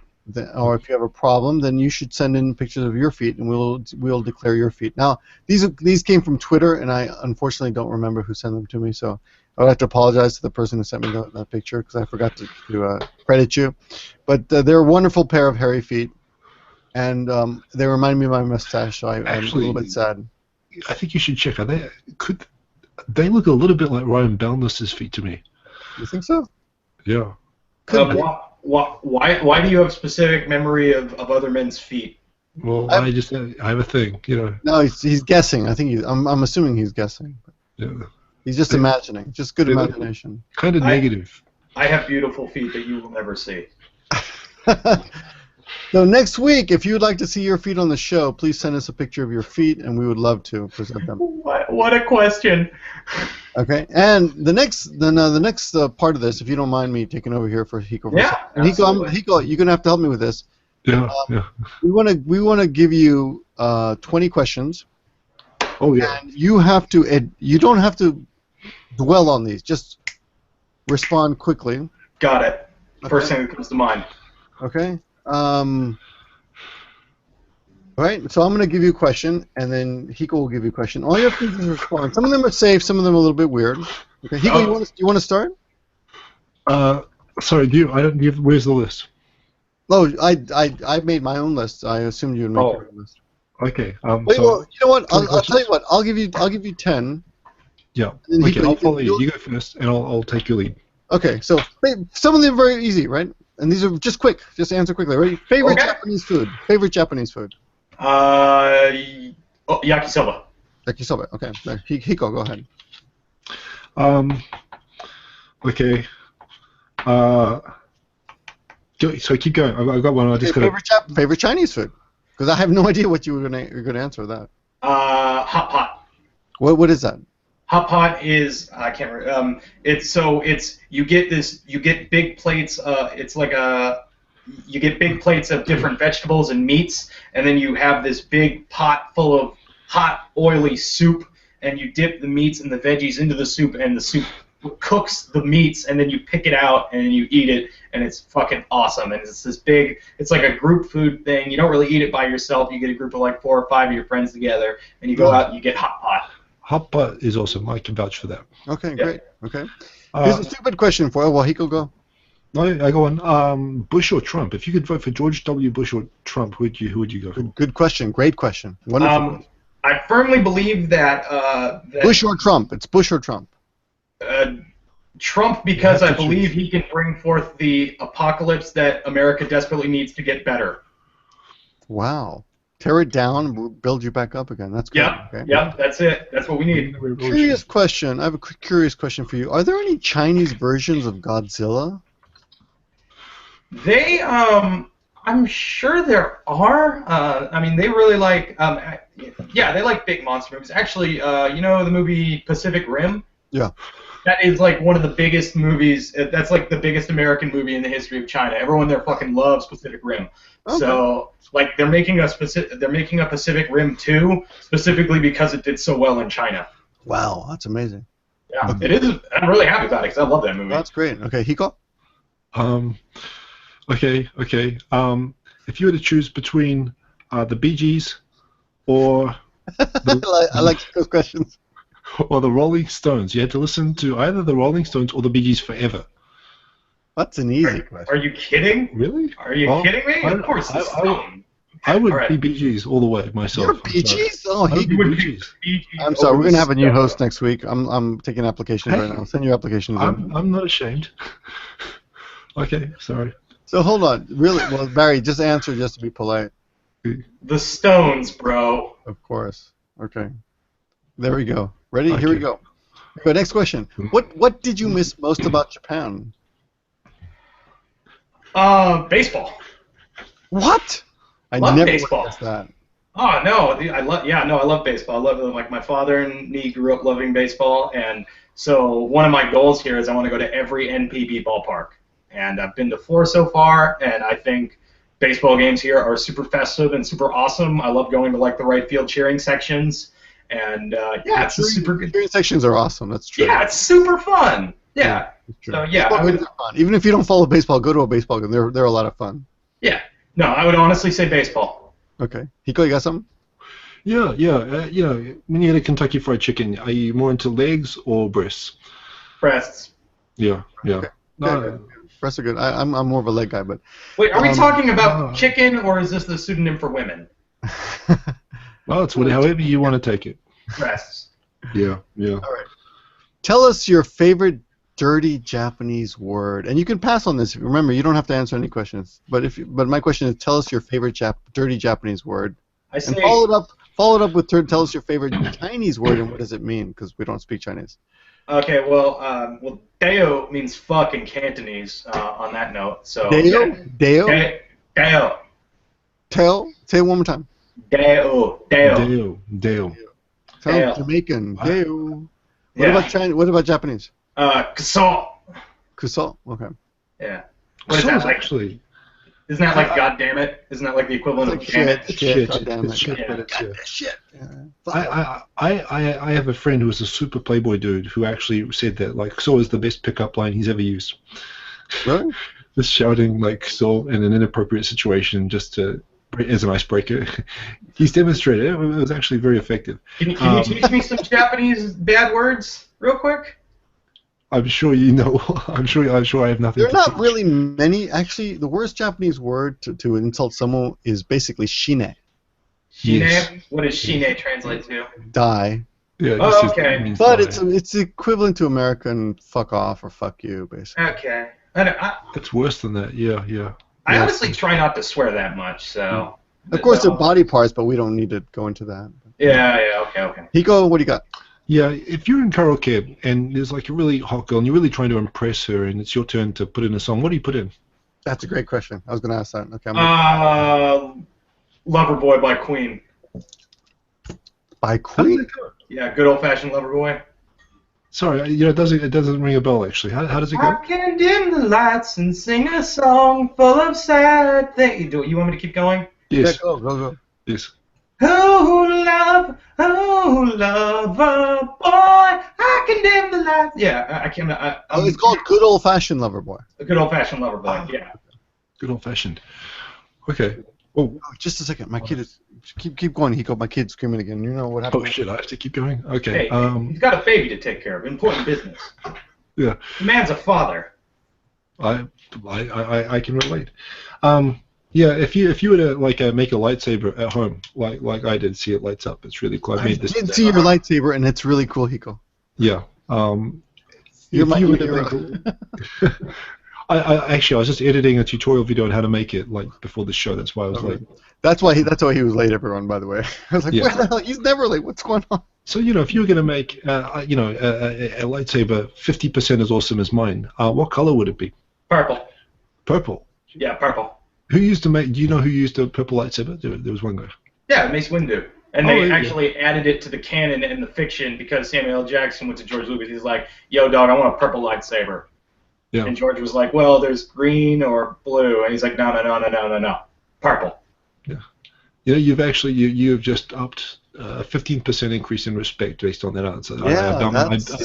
or if you have a problem, then you should send in pictures of your feet, and we'll declare your feet. Now, these came from Twitter, and I unfortunately don't remember who sent them to me, so I would have to apologize to the person who sent me that picture because I forgot to credit you. But they're a wonderful pair of hairy feet, and they remind me of my mustache, so I'm a little bit sad. I think you should check. They look a little bit like Ryan Boundless's feet to me. You think so? Yeah. Why do you have specific memory of other men's feet? Well, I have a thing, No, he's guessing. I think I'm assuming he's guessing. Yeah. He's just imagining. Just good imagination. Kind of negative. I have beautiful feet that you will never see. So next week, if you would like to see your feet on the show, please send us a picture of your feet, and we would love to present them. What a question. Okay, and the next part of this, if you don't mind me taking over here for Hiko. Yeah, Hiko, you're gonna have to help me with this. Yeah. We wanna give you 20 questions. Oh yeah. And you don't have to dwell on these. Just respond quickly. Got it. Okay. First thing that comes to mind. Okay. All right. So I'm going to give you a question, and then Hiko will give you a question. All you have to do is respond. Some of them are safe. Some of them are a little bit weird. Okay. Hiko, you want to start? Sorry. Where's the list? Oh, I made my own list. I assumed you would make your own list. Okay. Wait, well, you know what? I'll tell you what. I'll give you 10. Yeah. Okay. Hiko, I'll follow you. You go first, and I'll take your lead. Okay. So some of them are very easy, right? And these are just quick. Just answer quickly. Right? Favorite Japanese food. Favorite Japanese food. Yakisoba. Yakisoba. Okay. Hiko, go ahead. Okay. So keep going. I've got one. I just got favorite Chinese food. Because I have no idea what you're gonna answer with that. Hot pot. What is that? Hot pot is I can't remember. You get big plates. You get big plates of different vegetables and meats, and then you have this big pot full of hot, oily soup, and you dip the meats and the veggies into the soup, and the soup cooks the meats, and then you pick it out and you eat it, and it's fucking awesome. And it's this big, it's like a group food thing. You don't really eat it by yourself. You get a group of like 4 or 5 of your friends together, and you go out and you get hot pot. Hot pot is awesome. I can vouch for that. Okay, great. Okay. Here's a stupid question for you. Well, Hiko, go. No, I go on. Bush or Trump? If you could vote for George W. Bush or Trump, who would you go for? Good question. Great question. Wonderful. I firmly believe that, Bush or Trump. It's Bush or Trump. Trump, because I believe he can bring forth the apocalypse that America desperately needs to get better. Wow. Tear it down, build you back up again. That's good. Yeah, okay. Yeah, that's it. That's what we need. Curious question. I have a curious question for you. Are there any Chinese versions of Godzilla? I'm sure there are. I mean, they really like, they like big monster movies. Actually, you know the movie Pacific Rim? Yeah. That is like one of the biggest movies. That's like the biggest American movie in the history of China. Everyone there fucking loves Pacific Rim. Okay. So, like, they're making a Pacific Rim 2 specifically because it did so well in China. Wow, that's amazing. Yeah, it is. I'm really happy about it because I love that movie. That's great. Okay, Hiko? Okay. If you were to choose between the Bee Gees or I like those questions. Or the Rolling Stones, you had to listen to either the Rolling Stones or the Bee Gees forever. That's an easy question. Are you kidding? Really? Are you kidding me? Of course, the Stones. I would be Bee Gees all the way myself. You're Bee Gees? Oh, you would Bee Gees. I'm sorry, we're gonna have a new host next week. I'm taking applications right now. I'll send you applications. I'm not ashamed. Okay, sorry. So hold on, really? Well, Barry, just answer just to be polite. The Stones, bro. Of course. Okay. There we go. Ready? Here we go. Okay, next question. What did you miss most about Japan? Baseball. What? I love never baseball. Guessed that. Oh no, I love baseball. I love, like, my father and me grew up loving baseball, and so one of my goals here is I want to go to every NPB ballpark, and I've been to 4 so far, and I think baseball games here are super festive and super awesome. I love going to, like, the right field cheering sections. And it's super good. Cheering sections are awesome. That's true. Yeah, it's super fun. Yeah. So fun. Even if you don't follow baseball, go to a baseball game. They're a lot of fun. Yeah. No, I would honestly say baseball. Okay. Hiko, you got something? Yeah. When you get a Kentucky Fried Chicken, are you more into legs or breasts? Breasts. Yeah. Okay. No. Breasts are good. I'm more of a leg guy, but. Wait, are we talking about chicken, or is this the pseudonym for women? Well, it's however you want to take it. Breasts. Yeah. All right. Tell us your favorite dirty Japanese word, and you can pass on this. Remember, you don't have to answer any questions. But my question is, tell us your favorite dirty Japanese word. And follow it up with tell us your favorite Chinese word, and what does it mean? Because we don't speak Chinese. Okay. Well, deo means fuck in Cantonese. On that note, so. Deo. Deo. Deo. Tail. Say it one more time. Deo. Deo. Tell Jamaican. What? Deo. What Yeah. about Chinese? What about Japanese? Kusal. Kusal. Okay. Yeah. What is So that is like? actually. Isn't that like God damn it? Isn't that like the equivalent It's of damn it? shit. Shit. Damn It's it. shit, Yeah. but it's yeah. Shit. I have a friend who was a super playboy dude who actually said that like so is the best pickup line he's ever used. Really? Just shouting like so in an inappropriate situation just to as an icebreaker. He's demonstrated it. It was actually very effective. Can you teach me some Japanese bad words real quick? I'm sure you know. I'm sure I have nothing. There are to not teach. really many. Actually, the worst Japanese word to insult someone is basically shine. Shine? Yes. What does shine translate to? Die. Yeah. Oh, this is- okay. it means But die. it's equivalent to American fuck off or fuck you, basically. Okay. It's worse than that. Yeah. Yeah. I Yeah. honestly try not to swear that much, so. Of course, they're body parts, but we don't need to go into that. Yeah, okay. Hiko, what do you got? Yeah, if you're in karaoke and there's like a really hot girl and you're really trying to impress her and it's your turn to put in a song, what do you put in? That's a great question. I was going to ask that. Okay. I'm Loverboy by Queen. by How does Queen? it go? Yeah, good old-fashioned Loverboy. Sorry, it doesn't ring a bell actually. How does it go? I can dim the lights and sing a song full of sad things. You want me to keep going? Yes. Yeah, go. Yes. Oh, lover boy, I can dim the lights. Yeah, I can. It's called Good Old Fashioned Lover Boy. A good old-fashioned Loverboy. Yeah. Good old fashioned. Okay. Oh. Oh, just a second. My kid is. Keep going, Hiko. My kid's screaming again. You know what happened? Oh shit! I have to keep going. Okay. Hey, he's got a baby to take care of. Important business. Yeah. The man's a father. I can relate. Yeah, if you were to like make a lightsaber at home, like I did, see it lights up. It's really cool. I I made this. did see your lightsaber, and it's really cool, Hiko. Yeah. You're my you were to hero. make I was just editing a tutorial video on how to make it like before the show. That's why I was late. That's why he was late, everyone. By the way, I was like, Yeah. where the hell? He's never late. What's going on? So if you were going to make a lightsaber 50% as awesome as mine, what color would it be? Purple. Purple. Yeah, purple. Who used to make? Do you know who used a purple lightsaber? There was one guy. Yeah, Mace Windu. And Oh, they yeah. actually added it to the canon and the fiction because Samuel L. Jackson went to George Lucas. He's like, yo, dog, I want a purple lightsaber. Yeah. And George was like, well, there's green or blue. And he's like, no. Purple. Yeah. You've actually you have just upped a 15% increase in respect based on that answer. Yeah,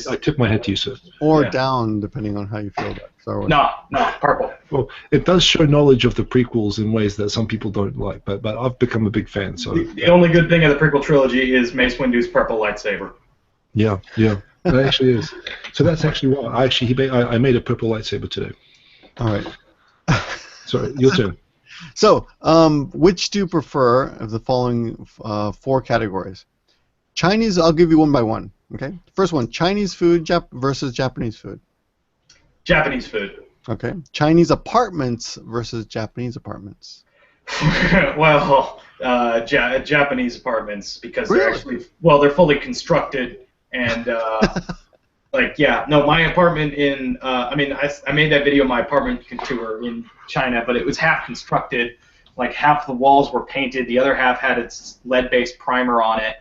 I tip my hat to you, sir. Or Yeah. down, depending on how you feel about Star Wars. No, purple. Well, it does show knowledge of the prequels in ways that some people don't like, but I've become a big fan. So The only good thing of the prequel trilogy is Mace Windu's purple lightsaber. yeah, it actually is. So that's actually why I made a purple lightsaber today. All right. Sorry, your turn. So, which do you prefer of the following 4 categories? Chinese, I'll give you one by one. Okay. First one, Chinese food versus Japanese food. Japanese food. Okay. Chinese apartments versus Japanese apartments. Well, Japanese apartments because they're Really? actually they're fully constructed and my apartment in I made that video of my apartment tour in China, but it was half constructed. Like half the walls were painted, the other half had its lead-based primer on it,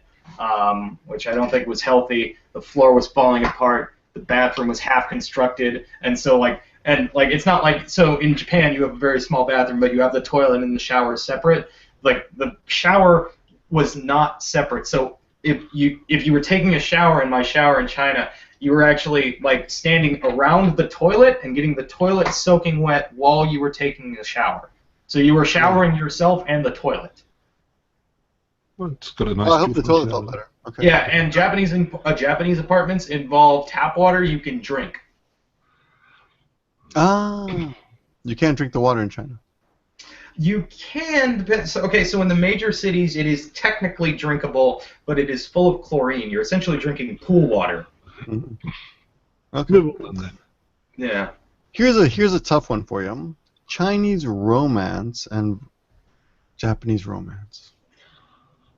which I don't think was healthy. The floor was falling apart. The bathroom was half constructed, and so it's not like so in Japan you have a very small bathroom, but you have the toilet and the shower separate. Like the shower was not separate. So if you were taking a shower in my shower in China, you were actually like standing around the toilet and getting the toilet soaking wet while you were taking the shower. So you were showering yourself and the toilet. Well, it's got a nice. I hope the beautiful toilet felt shower. better. Okay. Yeah, and Japanese apartments involve tap water you can drink. You can't drink the water in China. You can, so in the major cities it is technically drinkable, but it is full of chlorine. You're essentially drinking pool water. Mm-hmm. Okay. Yeah. Here's a tough one for you. Chinese romance and Japanese romance.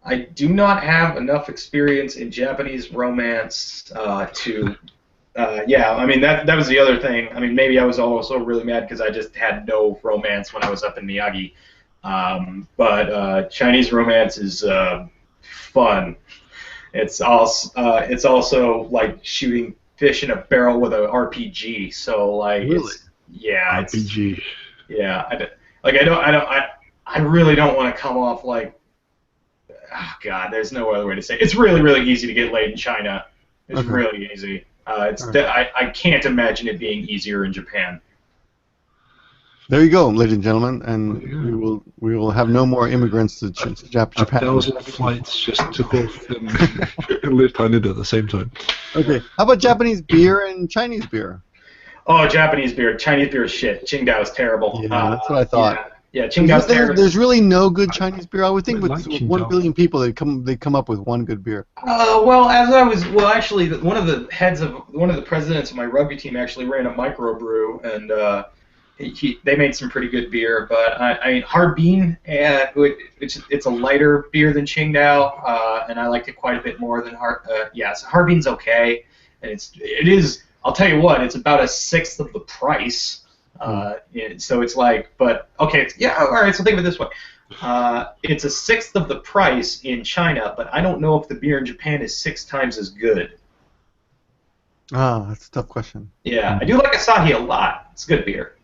I do not have enough experience in Japanese romance to. That was the other thing. I mean, maybe I was also really mad because I just had no romance when I was up in Miyagi. But Chinese romance is fun. It's also like shooting fish in a barrel with an RPG. So like, Really? RPG. I really don't want to come off like, oh God, there's no other way to say it. It's really, really easy to get laid in China. It's really easy. I can't imagine it being easier in Japan. There you go, ladies and gentlemen, and we will have no more immigrants to Japan. 1,000 flights just took off and left handed at the same time. Okay, how about Japanese beer and Chinese beer? Oh, Japanese beer. Chinese beer is shit. Qingdao is terrible. Yeah, that's what I thought. Yeah, Qingdao's terrible. There's really no good Chinese beer. I would think with 1 billion people, they come up with one good beer. Actually, one of the presidents of my rugby team actually ran a microbrew, and they made some pretty good beer. But I mean, Harbin, it's a lighter beer than Qingdao, and I liked it quite a bit more than so Harbin's okay, and it is. I'll tell you what, it's about 1/6 of the price. So it's like, but okay, all right. So think of it this way: it's 1/6 of the price in China, but I don't know if the beer in Japan is 6 times as good. That's a tough question. Yeah, I do like Asahi a lot. It's good beer.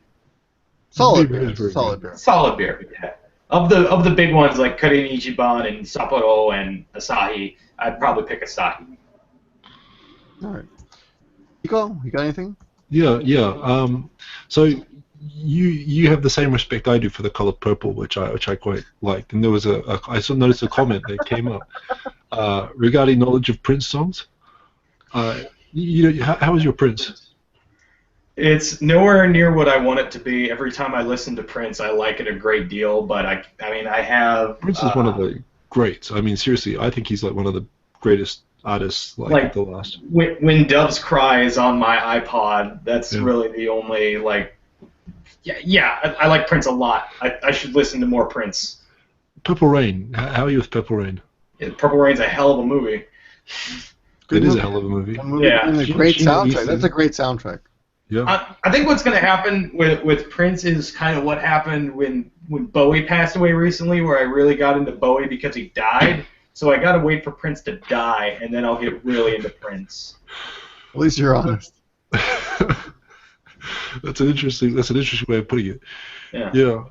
Solid beer. Solid beer. Solid beer. Yeah. Of the big ones like Kirin Ichiban and Sapporo and Asahi, I'd probably pick Asahi. All right. Nico, you got anything? Yeah. So you have the same respect I do for the color purple, which I quite liked. And there was I noticed a comment that came up regarding knowledge of Prince songs. How was your Prince? It's nowhere near what I want it to be. Every time I listen to Prince, I like it a great deal. But I have Prince is one of the greats. I mean, seriously, I think he's like one of the greatest artists like the last. When Doves Cry is on my iPod, that's really the only like. I like Prince a lot. I should listen to more Prince. Purple Rain. How are you with Purple Rain? Yeah, Purple Rain's a hell of a movie. It is a hell of a movie. Yeah, a great soundtrack. That's a great soundtrack. Yeah. I think what's going to happen with Prince is kind of what happened when Bowie passed away recently, where I really got into Bowie because he died. So I got to wait for Prince to die, and then I'll get really into Prince. At least you're honest. That's an interesting way of putting it. Yeah.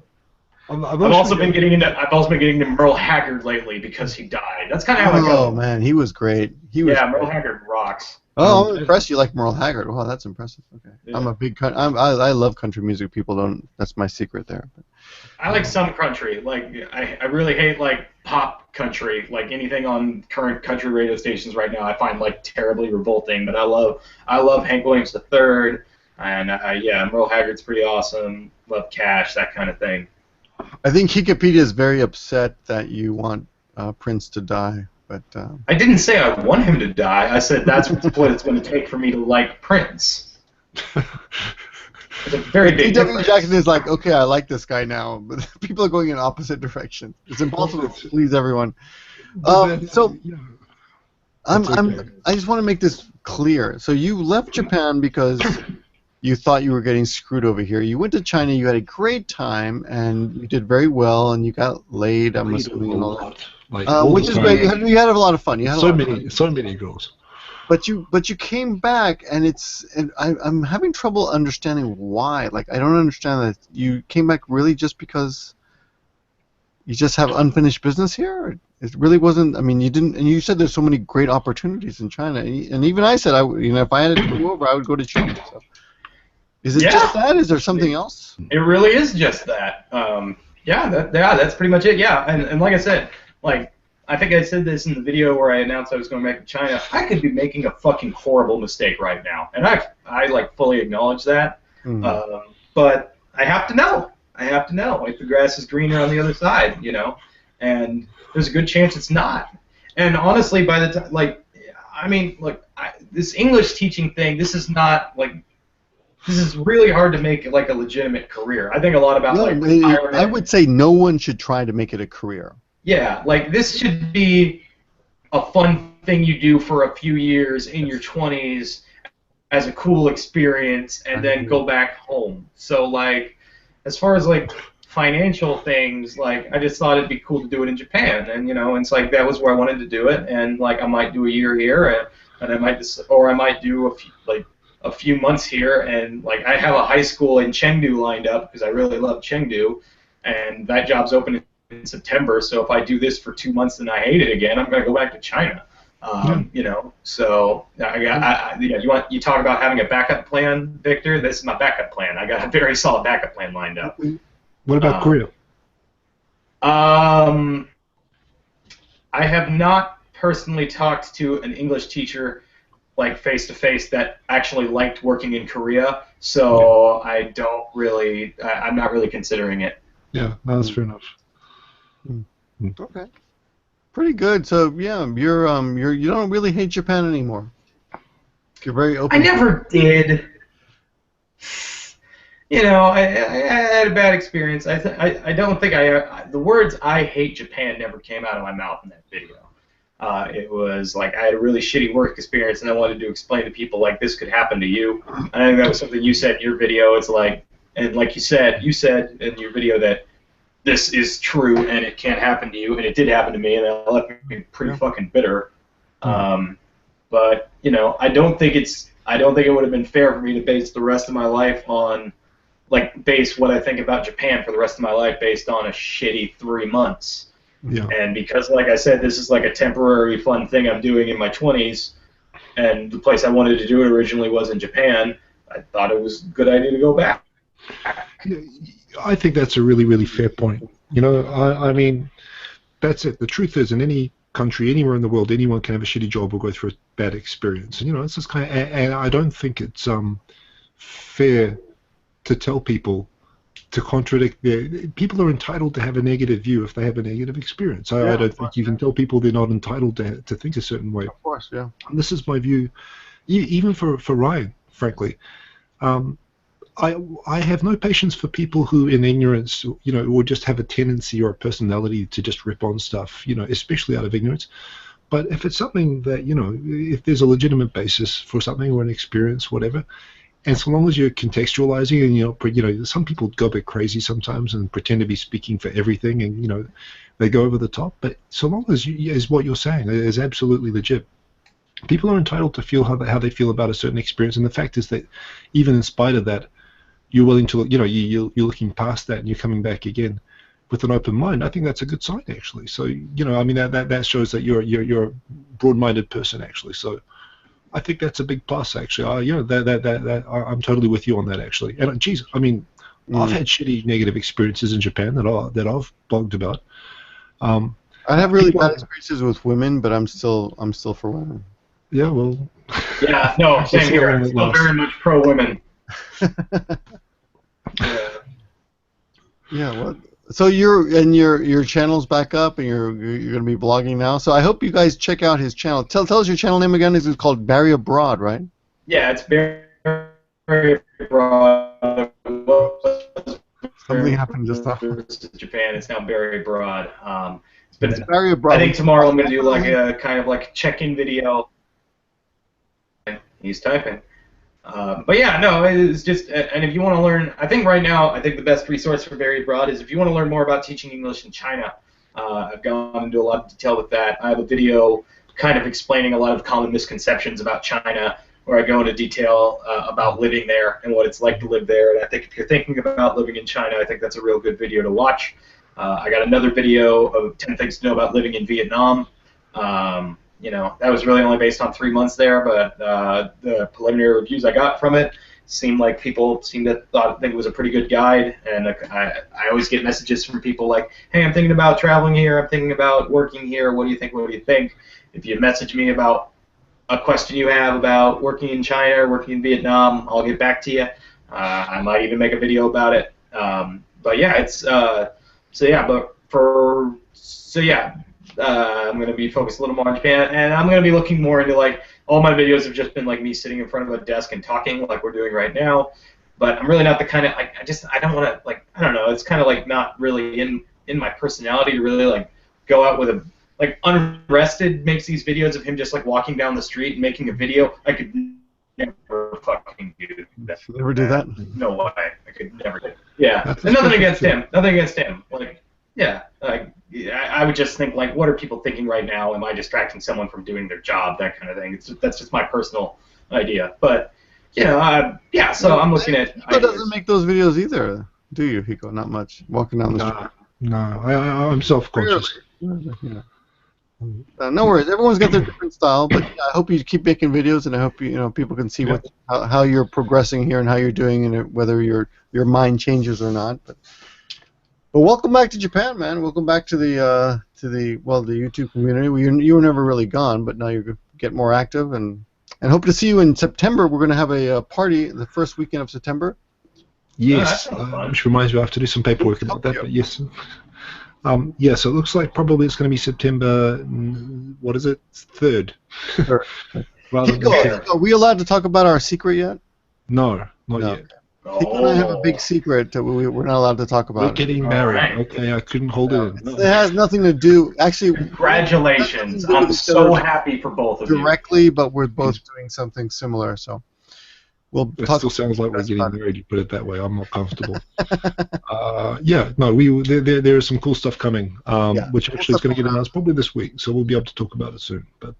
I've also been getting into Merle Haggard lately because he died. That's kind of how I go. Oh man, he was great. Merle Haggard rocks. Oh, I'm impressed you like Merle Haggard. Wow, that's impressive. Okay, yeah. I'm a big I love country music. People don't. That's my secret there. But. I like some country. Like I really hate like pop country. Like anything on current country radio stations right now, I find like terribly revolting. But I love Hank Williams III, and Merle Haggard's pretty awesome. Love Cash, that kind of thing. I think Wikipedia is very upset that you want Prince to die. But I didn't say I want him to die. I said that's what it's going to take for me to like Prince. It's a very big difference. Jackson is like, okay, I like this guy now, but people are going in opposite directions. It's impossible to please everyone. I just want to make this clear. So you left Japan because you thought you were getting screwed over here. You went to China, you had a great time, and you did very well, and you got laid, I'm assuming, and all that. Which is great. You had a lot of fun. You had so many girls. But you came back, and I'm having trouble understanding why. Like I don't understand that you came back really just because you just have unfinished business here. It really wasn't. I mean, you didn't. And you said there's so many great opportunities in China, and even I said if I had to go over, I would go to China. So. Is it just that? Is there something else? It really is just that. That's pretty much it. Yeah, and like I said. Like, I think I said this in the video where I announced I was going back to China. I could be making a fucking horrible mistake right now, and I like fully acknowledge that. But I have to know. If the grass is greener on the other side, and there's a good chance it's not. And honestly, by the time, this English teaching thing, this is really hard to make like a legitimate career. I think a lot about I would say no one should try to make it a career. Yeah, like this should be a fun thing you do for a few years in your 20s as a cool experience and then go back home. So like as far as like financial things, like I just thought it'd be cool to do it in Japan, and and it's like that was where I wanted to do it, and like I might do a year here, and I might or I might do a few months here, and like I have a high school in Chengdu lined up because I really love Chengdu, and that job's open in September. So if I do this for 2 months and I hate it again, I'm gonna go back to China. So you talk about having a backup plan, Victor. This is my backup plan. I got a very solid backup plan lined up. What about Korea? I have not personally talked to an English teacher like face to face that actually liked working in Korea, so I don't really. I'm not really considering it. Yeah, that's fair enough. Okay. Pretty good. So yeah, you don't really hate Japan anymore. You're very open. I never did. I had a bad experience. I don't think the words "I hate Japan" never came out of my mouth in that video. It was like I had a really shitty work experience, and I wanted to explain to people like this could happen to you. I think that was something you said in your video. It's like, and like you said in your video that this is true and it can't happen to you, and it did happen to me, and that left me pretty fucking bitter. But I don't think it would have been fair for me to base the rest of my life on, base what I think about Japan for the rest of my life based on a shitty 3 months. Yeah. And because, like I said, this is like a temporary fun thing I'm doing in my 20s, and the place I wanted to do it originally was in Japan, I thought it was a good idea to go back. I think that's a really, really fair point. I mean, that's it. The truth is, in any country, anywhere in the world, anyone can have a shitty job or go through a bad experience. And, it's just kind of, and I don't think it's fair to tell people to contradict people are entitled to have a negative view if they have a negative experience. I don't think you can tell people they're not entitled to think a certain way. Of course, yeah. And this is my view, even for Ryan, frankly. I have no patience for people who, in ignorance, or just have a tendency or a personality to just rip on stuff, especially out of ignorance. But if it's something that, if there's a legitimate basis for something or an experience, whatever, and so long as you're contextualizing and, some people go a bit crazy sometimes and pretend to be speaking for everything and, they go over the top. But so long as what you're saying is absolutely legit, people are entitled to feel how they feel about a certain experience. And the fact is that even in spite of that, you're willing to, you're looking past that and you're coming back again with an open mind. I think that's a good sign, actually. So, I mean, that shows that you're a broad-minded person, actually. So, I think that's a big plus, actually. That I'm totally with you on that, actually. And geez, I mean, I've had shitty negative experiences in Japan that I've blogged about. I have really bad experiences with women, but I'm still for women. Yeah, well. Yeah, no, same here. I'm still very much pro women. Yeah. What? So your channel's back up, and you're going to be blogging now. So I hope you guys check out his channel. Tell us your channel name again. It's called Barry Abroad, right? Yeah, it's Barry Abroad. Something happened just after Japan. It's now Barry Abroad. It's Barry Abroad. I think tomorrow I'm going to do like a kind of like check-in video. He's typing. But yeah, no, it's just, and if you want to learn, I think right now, I think the best resource for Barry Abroad is if you want to learn more about teaching English in China. I've gone into a lot of detail with that. I have a video kind of explaining a lot of common misconceptions about China, where I go into detail about living there and what it's like to live there. And I think if you're thinking about living in China, I think that's a real good video to watch. I got another video of 10 things to know about living in Vietnam. That was really only based on 3 months there, but the preliminary reviews I got from it seemed like people seemed to think it was a pretty good guide. And I always get messages from people like, hey, I'm thinking about traveling here, I'm thinking about working here, what do you think, what do you think? If you message me about a question you have about working in China or working in Vietnam, I'll get back to you. I might even make a video about it. But yeah, it's, I'm going to be focused a little more on Japan, and I'm going to be looking more into, like, all my videos have just been, like, me sitting in front of a desk and talking like we're doing right now, but I'm really not the kind of, like, I don't want to, like, I don't know, it's kind of, like, not really in my personality to really, like, go out with a, like, Unrested makes these videos of him just, like, walking down the street and making a video. I could never fucking do that. Never do that? No way. I could never do it. Yeah, and nothing against him. Nothing against him. Like, yeah, like I would just think like, what are people thinking right now? Am I distracting someone from doing their job? That kind of thing. That's just my personal idea. But you know, yeah. So I'm looking at. Hiko doesn't make those videos either, do you, Hiko? Not much. Walking down the street. No, I'm self-conscious. Yeah. No worries. Everyone's got their different style, but I hope you keep making videos, and I hope people can see how you're progressing here and how you're doing, and whether your mind changes or not. But welcome back to Japan, man. Welcome back to the YouTube community. You were never really gone, but now you get more active, and hope to see you in September. We're going to have a party the first weekend of September. Yes, which reminds me, I have to do some paperwork about that. But yes. Yeah, so it looks like probably it's going to be September, what is it, 3rd. Are we allowed to talk about our secret yet? No, not yet. Hiko and I have a big secret that we're not allowed to talk about. We're getting married. Right. Okay, I couldn't hold it in. No. It has nothing to do, actually. Congratulations. I'm so happy for both of you. Directly, but we're both doing something similar, so. It still sounds like we're getting married. You put it that way. I'm not comfortable. Yeah, no, there is some cool stuff coming, which actually is going to get announced probably this week. So we'll be able to talk about it soon. But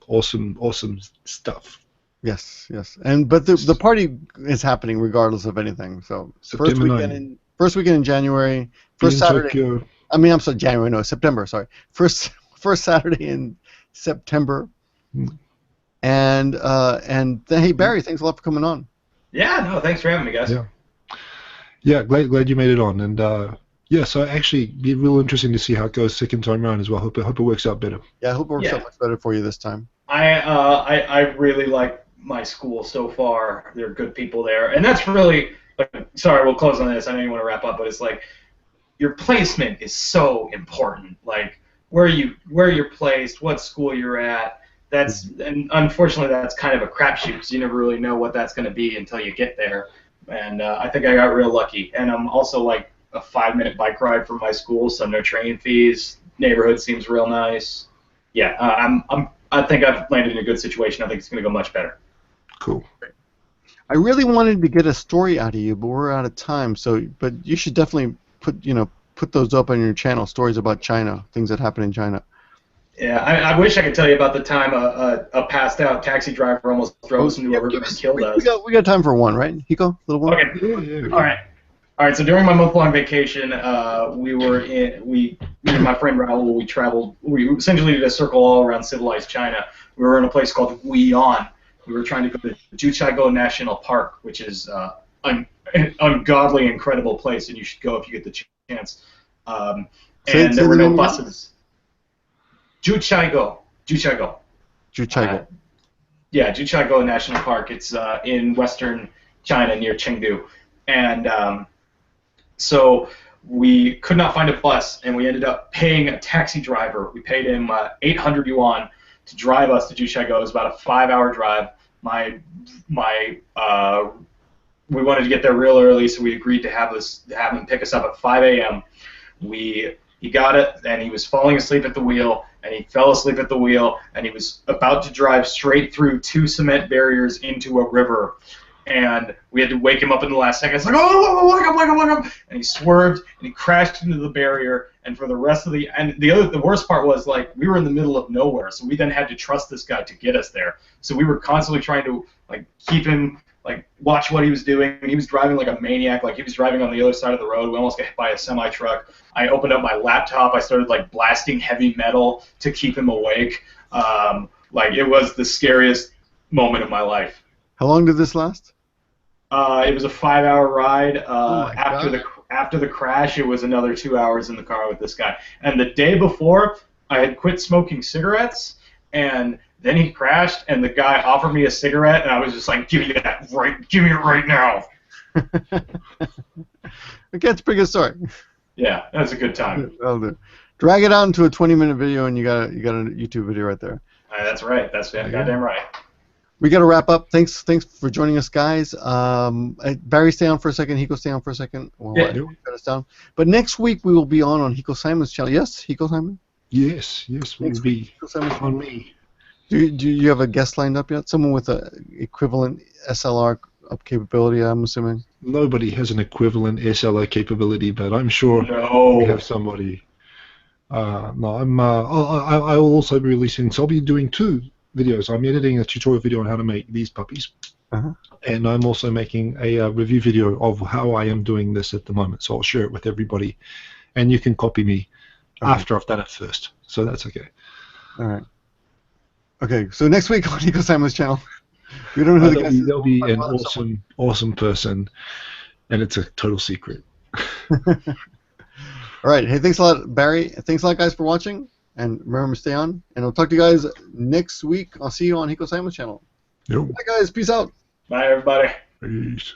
awesome stuff. Yes. But the party is happening regardless of anything. So first weekend in January, first Saturday. Tokyo. I mean, I'm sorry, January. No, September. Sorry, first Saturday in September. And hey, Barry, thanks a lot for coming on. Yeah, no, thanks for having me, guys. Yeah, glad you made it on. And yeah, so actually, be real interesting to see how it goes second time around as well. Hope it works out better. Yeah, I hope it works out much better for you this time. I really like my school so far. There are good people there, and that's really. Sorry, we'll close on this. I know you want to wrap up, but it's like your placement is so important. Like where you're placed, what school you're at. And unfortunately, that's kind of a crapshoot because you never really know what that's going to be until you get there. And I think I got real lucky. And I'm also like a 5-minute bike ride from my school, so no training fees. Neighborhood seems real nice. Yeah, I think I've landed in a good situation. I think it's going to go much better. Cool. I really wanted to get a story out of you, but we're out of time. But you should definitely put those up on your channel. Stories about China, things that happen in China. Yeah, I wish I could tell you about the time a passed-out taxi driver almost drove us into a river and killed us. We got time for one, right, Hiko? Little one. Okay. All right. So during my month-long vacation, me and my friend Raul, we traveled. We essentially did a circle all around civilized China. We were in a place called Wuyan. We were trying to go to Jiuqiago National Park, which is an ungodly, incredible place, and you should go if you get the chance. And there were no buses. Jiuqiago. Yeah, Jiuqiago National Park. It's in western China near Chengdu. And so we could not find a bus, and we ended up paying a taxi driver. We paid him 800 yuan to drive us to Jiuqiago. It was about a 5-hour drive. We wanted to get there real early, so we agreed to have him pick us up at 5 a.m. He got it, and he was falling asleep at the wheel, and he fell asleep at the wheel, and he was about to drive straight through 2 cement barriers into a river. And we had to wake him up in the last second. It's like, oh, wake up! And he swerved, and he crashed into the barrier, and for the rest of the worst part was, like, we were in the middle of nowhere, so we then had to trust this guy to get us there. So we were constantly trying to, like, keep him, like, watch what he was doing. He was driving like a maniac. Like, he was driving on the other side of the road. We almost got hit by a semi-truck. I opened up my laptop. I started, like, blasting heavy metal to keep him awake. Like, it was the scariest moment of my life. How long did this last? It was a 5-hour ride. After the crash, it was another 2 hours in the car with this guy. And the day before, I had quit smoking cigarettes, and then he crashed, and the guy offered me a cigarette, and I was just like, give me it right now. Okay, it's a pretty good story. Yeah, that's a good time. That'll do. Drag it out into a 20-minute video, and you got a YouTube video right there. That's right. That's goddamn right. We got to wrap up. Thanks for joining us, guys. Barry, stay on for a second. Hiko, stay on for a second. Yeah. Cut us down. But next week we will be on Hiko Simon's channel. Yes, Hiko Simon? Yes, we'll be on me. Do you have a guest lined up yet? Someone with an equivalent SLR up capability, I'm assuming. Nobody has an equivalent SLO capability, but I'm sure we have somebody. No, I will also be releasing. So I'll be doing 2 videos. I'm editing a tutorial video on how to make these puppies, and I'm also making a review video of how I am doing this at the moment. So I'll share it with everybody, and you can copy me after I've done it first. So that's okay. All right. Okay. So next week on Hiko Simon's channel, we don't know who the guest is. There'll be an awesome person, and it's a total secret. All right. Hey, thanks a lot, Barry. Thanks a lot, guys, for watching. And remember to stay on. And I'll talk to you guys next week. I'll see you on Hiko Simon's channel. Yep. Bye, guys. Peace out. Bye, everybody. Peace.